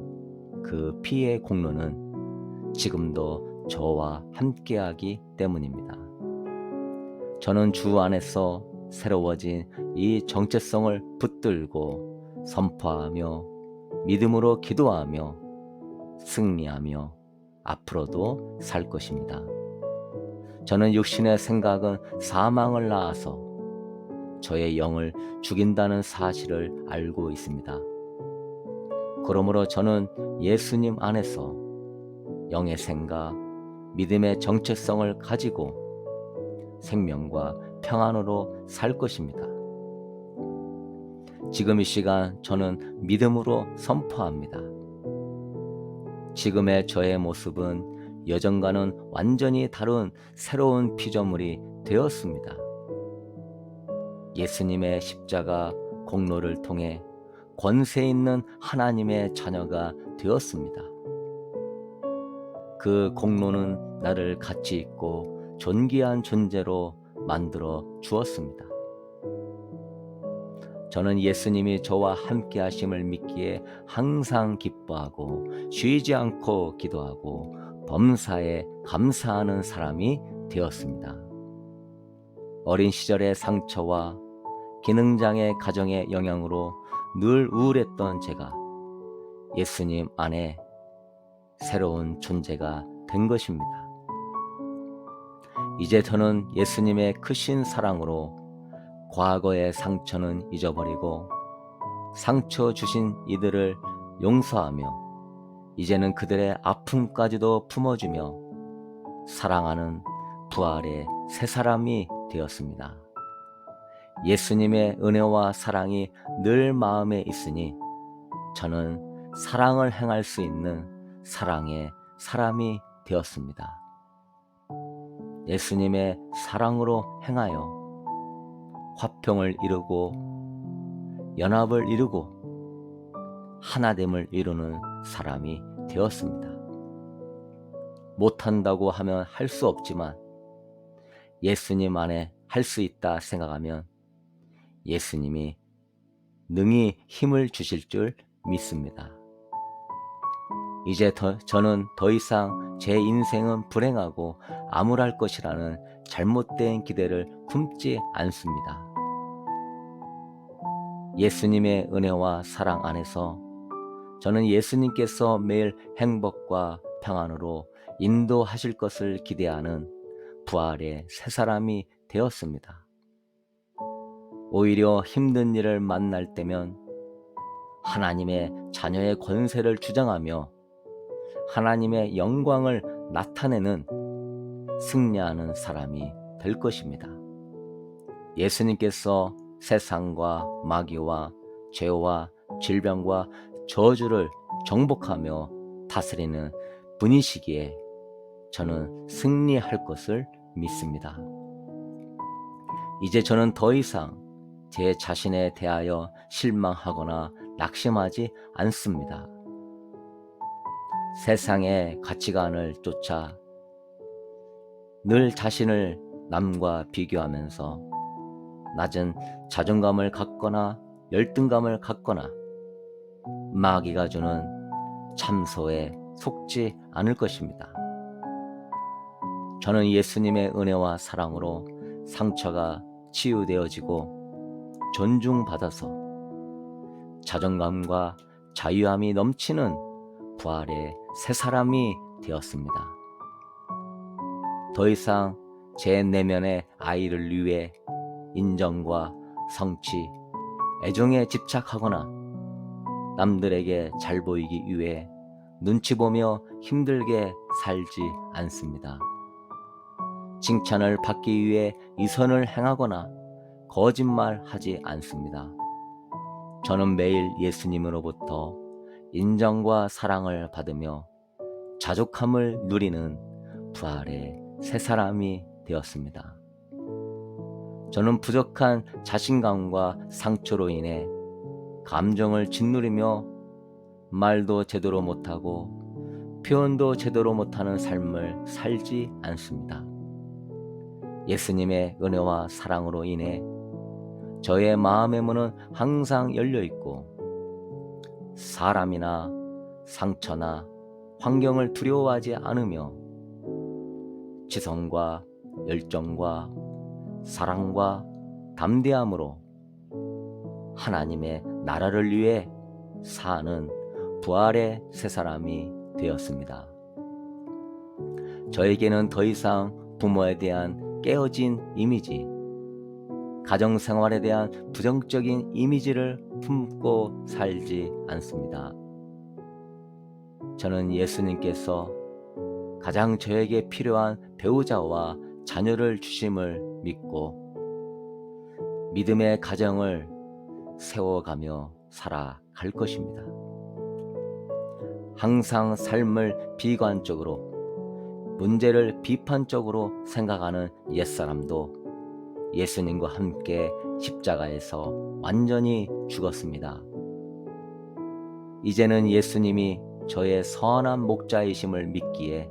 그 피의 공로는 지금도 저와 함께하기 때문입니다. 저는 주 안에서 새로워진 이 정체성을 붙들고 선포하며 믿음으로 기도하며 승리하며 앞으로도 살 것입니다. 저는 육신의 생각은 사망을 낳아서 저의 영을 죽인다는 사실을 알고 있습니다. 그러므로 저는 예수님 안에서 영의 생각, 믿음의 정체성을 가지고 생명과 평안으로 살 것입니다. 지금 이 시간 저는 믿음으로 선포합니다. 지금의 저의 모습은 여전과는 완전히 다른 새로운 피조물이 되었습니다. 예수님의 십자가 공로를 통해 권세 있는 하나님의 자녀가 되었습니다. 그 공로는 나를 가치 있고 존귀한 존재로 만들어 주었습니다. 저는 예수님이 저와 함께 하심을 믿기에 항상 기뻐하고 쉬지 않고 기도하고 범사에 감사하는 사람이 되었습니다. 어린 시절의 상처와 기능장애 가정의 영향으로 늘 우울했던 제가 예수님 안에 새로운 존재가 된 것입니다. 이제 저는 예수님의 크신 사랑으로 과거의 상처는 잊어버리고 상처 주신 이들을 용서하며 이제는 그들의 아픔까지도 품어주며 사랑하는 부활의 새 사람이 되었습니다. 예수님의 은혜와 사랑이 늘 마음에 있으니 저는 사랑을 행할 수 있는 사랑의 사람이 되었습니다. 예수님의 사랑으로 행하여 화평을 이루고 연합을 이루고 하나됨을 이루는 사람이 되었습니다. 못한다고 하면 할 수 없지만 예수님 안에 할 수 있다 생각하면 예수님이 능히 힘을 주실 줄 믿습니다. 이제 저는 더 이상 제 인생은 불행하고 암울할 것이라는 잘못된 기대를 품지 않습니다. 예수님의 은혜와 사랑 안에서 저는 예수님께서 매일 행복과 평안으로 인도하실 것을 기대하는 부활의 새 사람이 되었습니다. 오히려 힘든 일을 만날 때면 하나님의 자녀의 권세를 주장하며 하나님의 영광을 나타내는 승리하는 사람이 될 것입니다. 예수님께서 세상과 마귀와 죄와 질병과 저주를 정복하며 다스리는 분이시기에 저는 승리할 것을 믿습니다. 이제 저는 더 이상 제 자신에 대하여 실망하거나 낙심하지 않습니다. 세상의 가치관을 쫓아 늘 자신을 남과 비교하면서 낮은 자존감을 갖거나 열등감을 갖거나 마귀가 주는 참소에 속지 않을 것입니다. 저는 예수님의 은혜와 사랑으로 상처가 치유되어지고 존중받아서 자존감과 자유함이 넘치는 부활의 새 사람이 되었습니다. 더 이상 제 내면의 아이를 위해 인정과 성취, 애정에 집착하거나 남들에게 잘 보이기 위해 눈치 보며 힘들게 살지 않습니다. 칭찬을 받기 위해 이선을 행하거나 거짓말하지 않습니다. 저는 매일 예수님으로부터 인정과 사랑을 받으며 자족함을 누리는 부활의 새 사람이 되었습니다. 저는 부족한 자신감과 상처로 인해 감정을 짓누르며 말도 제대로 못하고 표현도 제대로 못하는 삶을 살지 않습니다. 예수님의 은혜와 사랑으로 인해 저의 마음의 문은 항상 열려 있고 사람이나 상처나 환경을 두려워하지 않으며 지성과 열정과 사랑과 담대함으로 하나님의 나라를 위해 사는 부활의 새 사람이 되었습니다. 저에게는 더 이상 부모에 대한 깨어진 이미지, 가정생활에 대한 부정적인 이미지를 품고 살지 않습니다. 저는 예수님께서 가장 저에게 필요한 배우자와 자녀를 주심을 믿고 믿음의 가정을 세워가며 살아갈 것입니다. 항상 삶을 비관적으로, 문제를 비판적으로 생각하는 옛사람도 예수님과 함께 십자가에서 완전히 죽었습니다. 이제는 예수님이 저의 선한 목자이심을 믿기에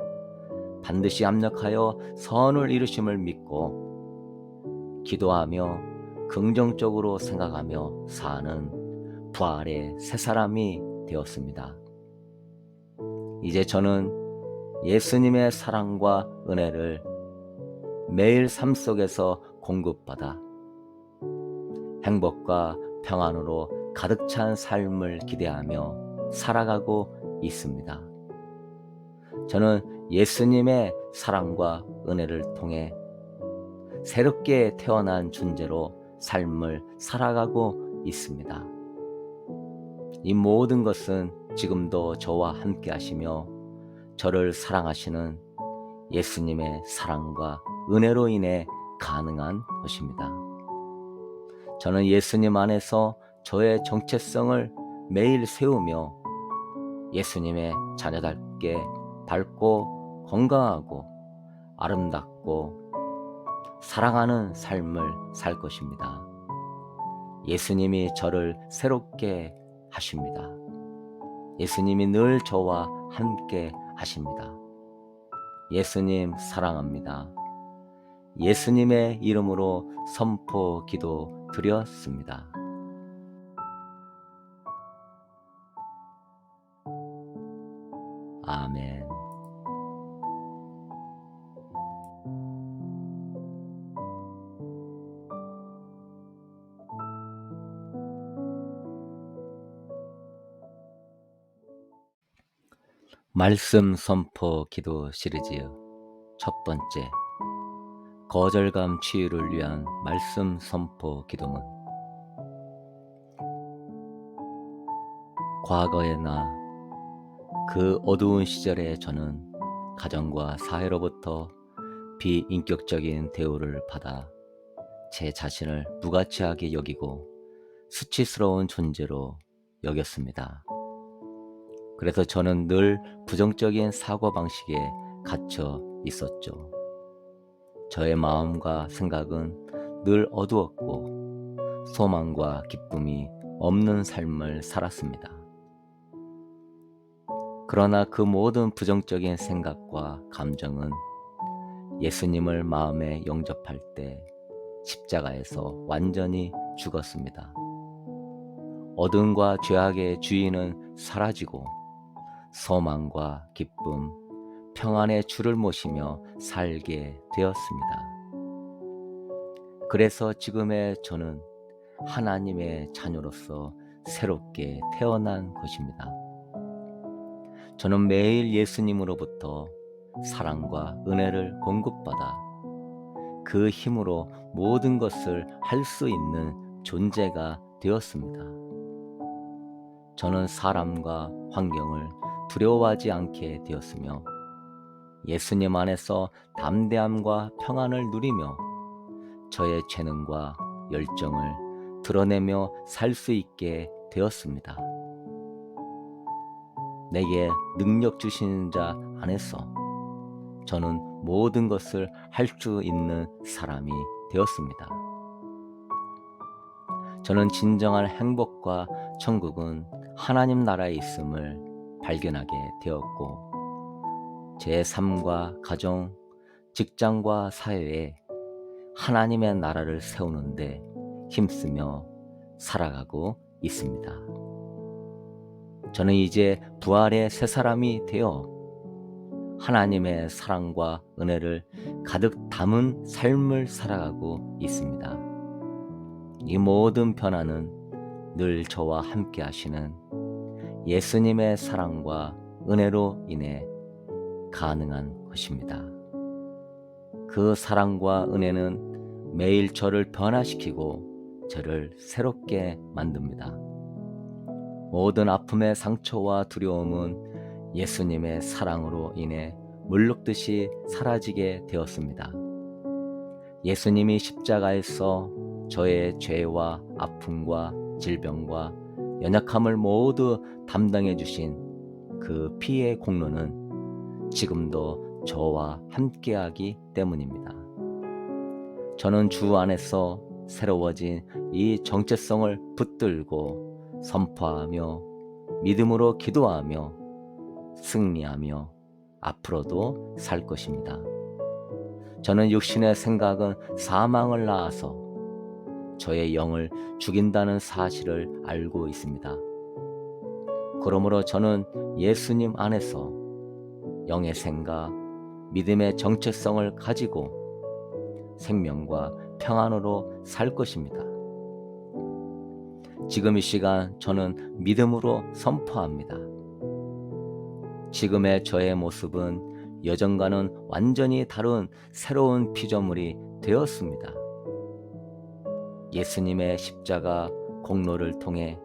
반드시 합력하여 선을 이루심을 믿고 기도하며 긍정적으로 생각하며 사는 부활의 새 사람이 되었습니다. 이제 저는 예수님의 사랑과 은혜를 매일 삶 속에서 공급받아 행복과 평안으로 가득 찬 삶을 기대하며 살아가고 있습니다. 저는 예수님의 사랑과 은혜를 통해 새롭게 태어난 존재로 삶을 살아가고 있습니다. 이 모든 것은 지금도 저와 함께 하시며 저를 사랑하시는 예수님의 사랑과 은혜로 인해 가능한 것입니다. 저는 예수님 안에서 저의 정체성을 매일 세우며 예수님의 자녀답게 밝고 건강하고 아름답고 사랑하는 삶을 살 것입니다. 예수님이 저를 새롭게 하십니다. 예수님이 늘 저와 함께 하십니다. 예수님 사랑합니다. 예수님의 이름으로 선포 기도 드렸습니다. 아멘. 말씀 선포 기도 시리즈 첫 번째, 거절감 치유를 위한 말씀 선포 기도문. 과거에나 그 어두운 시절에 저는 가정과 사회로부터 비인격적인 대우를 받아 제 자신을 무가치하게 여기고 수치스러운 존재로 여겼습니다. 그래서 저는 늘 부정적인 사고방식에 갇혀 있었죠. 저의 마음과 생각은 늘 어두웠고 소망과 기쁨이 없는 삶을 살았습니다. 그러나 그 모든 부정적인 생각과 감정은 예수님을 마음에 영접할 때 십자가에서 완전히 죽었습니다. 어둠과 죄악의 주인은 사라지고 소망과 기쁨, 평안의 주를 모시며 살게 되었습니다. 그래서 지금의 저는 하나님의 자녀로서 새롭게 태어난 것입니다. 저는 매일 예수님으로부터 사랑과 은혜를 공급받아 그 힘으로 모든 것을 할 수 있는 존재가 되었습니다. 저는 사람과 환경을 두려워하지 않게 되었으며 예수님 안에서 담대함과 평안을 누리며 저의 재능과 열정을 드러내며 살 수 있게 되었습니다. 내게 능력 주신 자 안에서 저는 모든 것을 할 수 있는 사람이 되었습니다. 저는 진정한 행복과 천국은 하나님 나라에 있음을 발견하게 되었고, 제 삶과 가정, 직장과 사회에 하나님의 나라를 세우는데 힘쓰며 살아가고 있습니다. 저는 이제 부활의 새 사람이 되어 하나님의 사랑과 은혜를 가득 담은 삶을 살아가고 있습니다. 이 모든 변화는 늘 저와 함께 하시는 예수님의 사랑과 은혜로 인해 가능한 것입니다. 그 사랑과 은혜는 매일 저를 변화시키고 저를 새롭게 만듭니다. 모든 아픔의 상처와 두려움은 예수님의 사랑으로 인해 물룩듯이 사라지게 되었습니다. 예수님이 십자가에서 저의 죄와 아픔과 질병과 연약함을 모두 담당해 주신 그 피의 공로는 지금도 저와 함께하기 때문입니다. 저는 주 안에서 새로워진 이 정체성을 붙들고 선포하며 믿음으로 기도하며 승리하며 앞으로도 살 것입니다. 저는 육신의 생각은 사망을 낳아서 저의 영을 죽인다는 사실을 알고 있습니다. 그러므로 저는 예수님 안에서 영의 생각, 믿음의 정체성을 가지고 생명과 평안으로 살 것입니다. 지금 이 시간 저는 믿음으로 선포합니다. 지금의 저의 모습은 여전과는 완전히 다른 새로운 피조물이 되었습니다. 예수님의 십자가 공로를 통해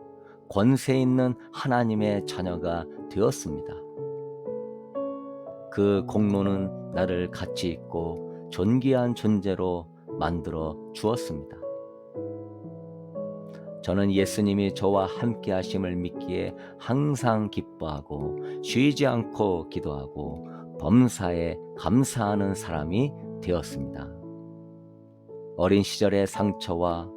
권세 있는 하나님의 자녀가 되었습니다. 그 공로는 나를 가치 있고 존귀한 존재로 만들어 주었습니다. 저는 예수님이 저와 함께 하심을 믿기에 항상 기뻐하고 쉬지 않고 기도하고 범사에 감사하는 사람이 되었습니다. 어린 시절의 상처와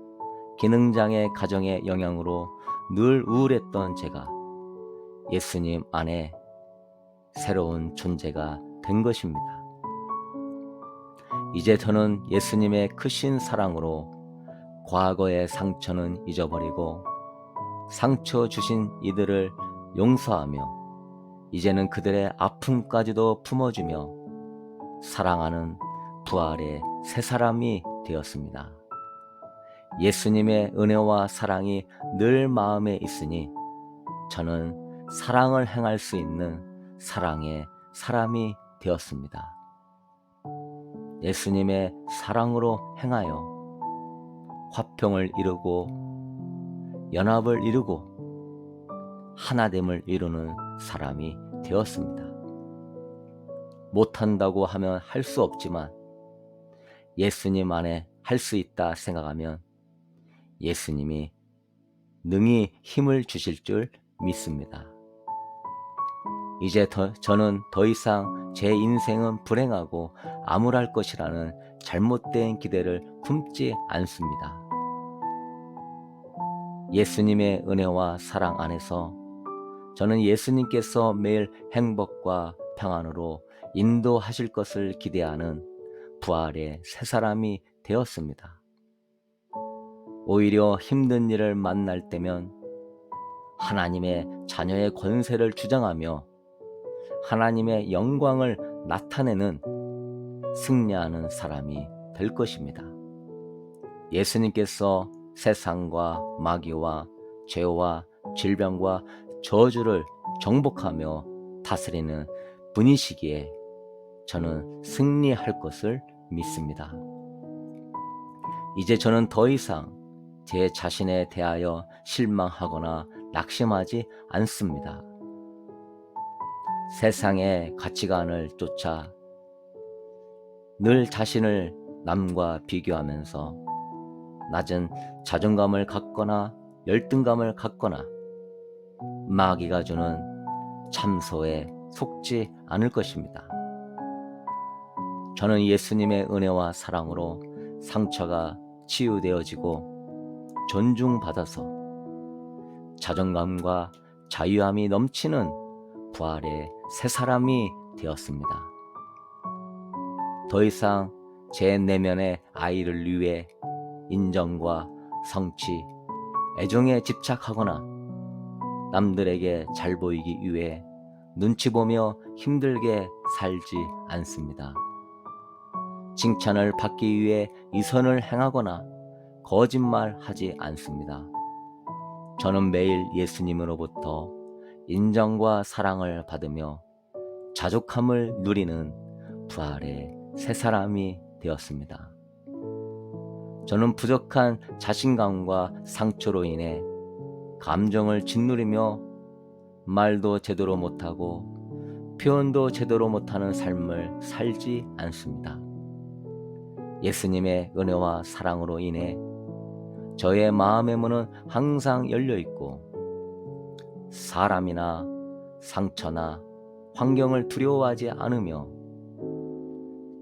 기능장애 가정의 영향으로 늘 우울했던 제가 예수님 안에 새로운 존재가 된 것입니다. 이제 저는 예수님의 크신 사랑으로 과거의 상처는 잊어버리고 상처 주신 이들을 용서하며 이제는 그들의 아픔까지도 품어주며 사랑하는 부활의 새 사람이 되었습니다. 예수님의 은혜와 사랑이 늘 마음에 있으니 저는 사랑을 행할 수 있는 사랑의 사람이 되었습니다. 예수님의 사랑으로 행하여 화평을 이루고 연합을 이루고 하나됨을 이루는 사람이 되었습니다. 못한다고 하면 할 수 없지만 예수님 안에 할 수 있다 생각하면 예수님이 능히 힘을 주실 줄 믿습니다. 이제 저는 더 이상 제 인생은 불행하고 암울할 것이라는 잘못된 기대를 품지 않습니다. 예수님의 은혜와 사랑 안에서 저는 예수님께서 매일 행복과 평안으로 인도하실 것을 기대하는 부활의 새 사람이 되었습니다. 오히려 힘든 일을 만날 때면 하나님의 자녀의 권세를 주장하며 하나님의 영광을 나타내는 승리하는 사람이 될 것입니다. 예수님께서 세상과 마귀와 죄와 질병과 저주를 정복하며 다스리는 분이시기에 저는 승리할 것을 믿습니다. 이제 저는 더 이상 제 자신에 대하여 실망하거나 낙심하지 않습니다. 세상의 가치관을 쫓아 늘 자신을 남과 비교하면서 낮은 자존감을 갖거나 열등감을 갖거나 마귀가 주는 참소에 속지 않을 것입니다. 저는 예수님의 은혜와 사랑으로 상처가 치유되어지고 존중받아서 자존감과 자유함이 넘치는 부활의 새 사람이 되었습니다. 더 이상 제 내면의 아이를 위해 인정과 성취, 애정에 집착하거나 남들에게 잘 보이기 위해 눈치 보며 힘들게 살지 않습니다. 칭찬을 받기 위해 이선을 행하거나 거짓말하지 않습니다. 저는 매일 예수님으로부터 인정과 사랑을 받으며 자족함을 누리는 부활의 새 사람이 되었습니다. 저는 부족한 자신감과 상처로 인해 감정을 짓누르며 말도 제대로 못하고 표현도 제대로 못하는 삶을 살지 않습니다. 예수님의 은혜와 사랑으로 인해 저의 마음의 문은 항상 열려 있고 사람이나 상처나 환경을 두려워하지 않으며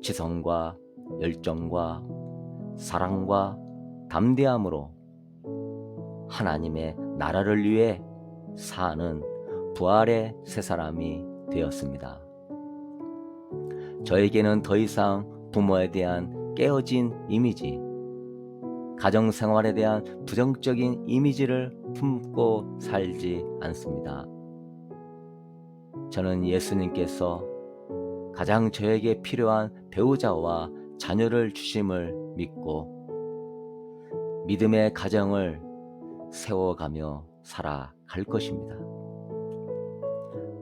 지성과 열정과 사랑과 담대함으로 하나님의 나라를 위해 사는 부활의 새 사람이 되었습니다. 저에게는 더 이상 부모에 대한 깨어진 이미지, 가정생활에 대한 부정적인 이미지를 품고 살지 않습니다. 저는 예수님께서 가장 저에게 필요한 배우자와 자녀를 주심을 믿고 믿음의 가정을 세워가며 살아갈 것입니다.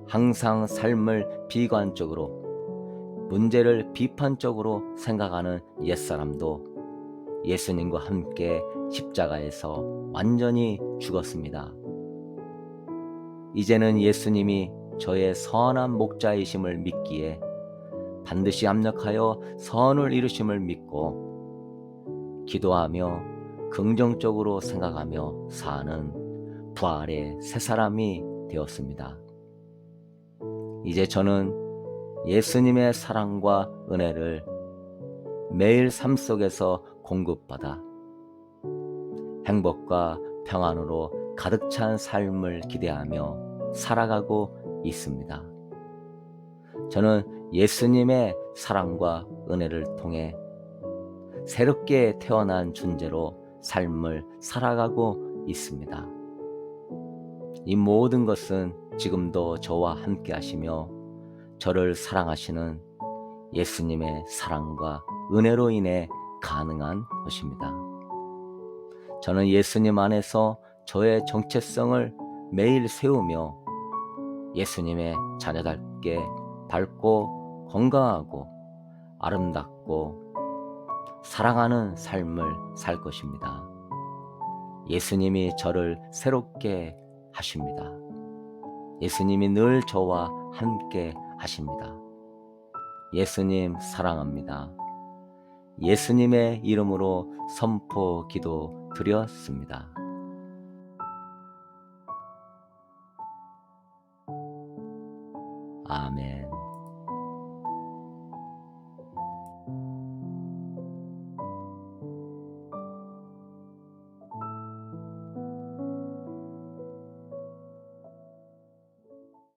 항상 삶을 비관적으로, 문제를 비판적으로 생각하는 옛사람도 예수님과 함께 십자가에서 완전히 죽었습니다. 이제는 예수님이 저의 선한 목자이심을 믿기에 반드시 합력하여 선을 이루심을 믿고 기도하며 긍정적으로 생각하며 사는 부활의 새 사람이 되었습니다. 이제 저는 예수님의 사랑과 은혜를 매일 삶 속에서 공급받아 행복과 평안으로 가득 찬 삶을 기대하며 살아가고 있습니다. 저는 예수님의 사랑과 은혜를 통해 새롭게 태어난 존재로 삶을 살아가고 있습니다. 이 모든 것은 지금도 저와 함께 하시며 저를 사랑하시는 예수님의 사랑과 은혜로 인해 가능한 것입니다. 저는 예수님 안에서 저의 정체성을 매일 세우며 예수님의 자녀답게 밝고 건강하고 아름답고 사랑하는 삶을 살 것입니다. 예수님이 저를 새롭게 하십니다. 예수님이 늘 저와 함께 하십니다. 예수님 사랑합니다. 예수님의 이름으로 선포 기도 드렸습니다. 아멘.